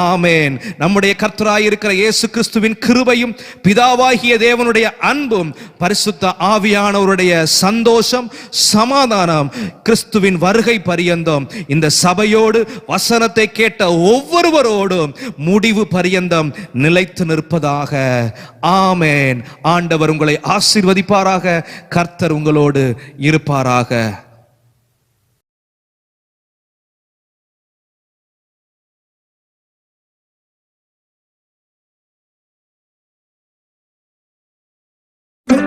ஆமென். நம்முடைய கர்த்தராய் இருக்கிற இயேசு கிறிஸ்துவின் கிருபையும் பிதாவாகிய தேவனுடைய அன்பும் பரிசுத்த ஆவியானவருடைய சந்தோஷம் சமாதானம் கிறிஸ்துவின் வருகை பரியந்தம் இந்த சபையோடு வசனத்தை கேட்ட ஒவ்வொருவரோடும் முடிவு பரியந்தம் நிலைத்து நிற்பதாக. ஆமென். ஆண்டவர் உங்களை ஆசீர்வதிப்பாராக. கர்த்தர் உங்களோடு இருப்பாராக.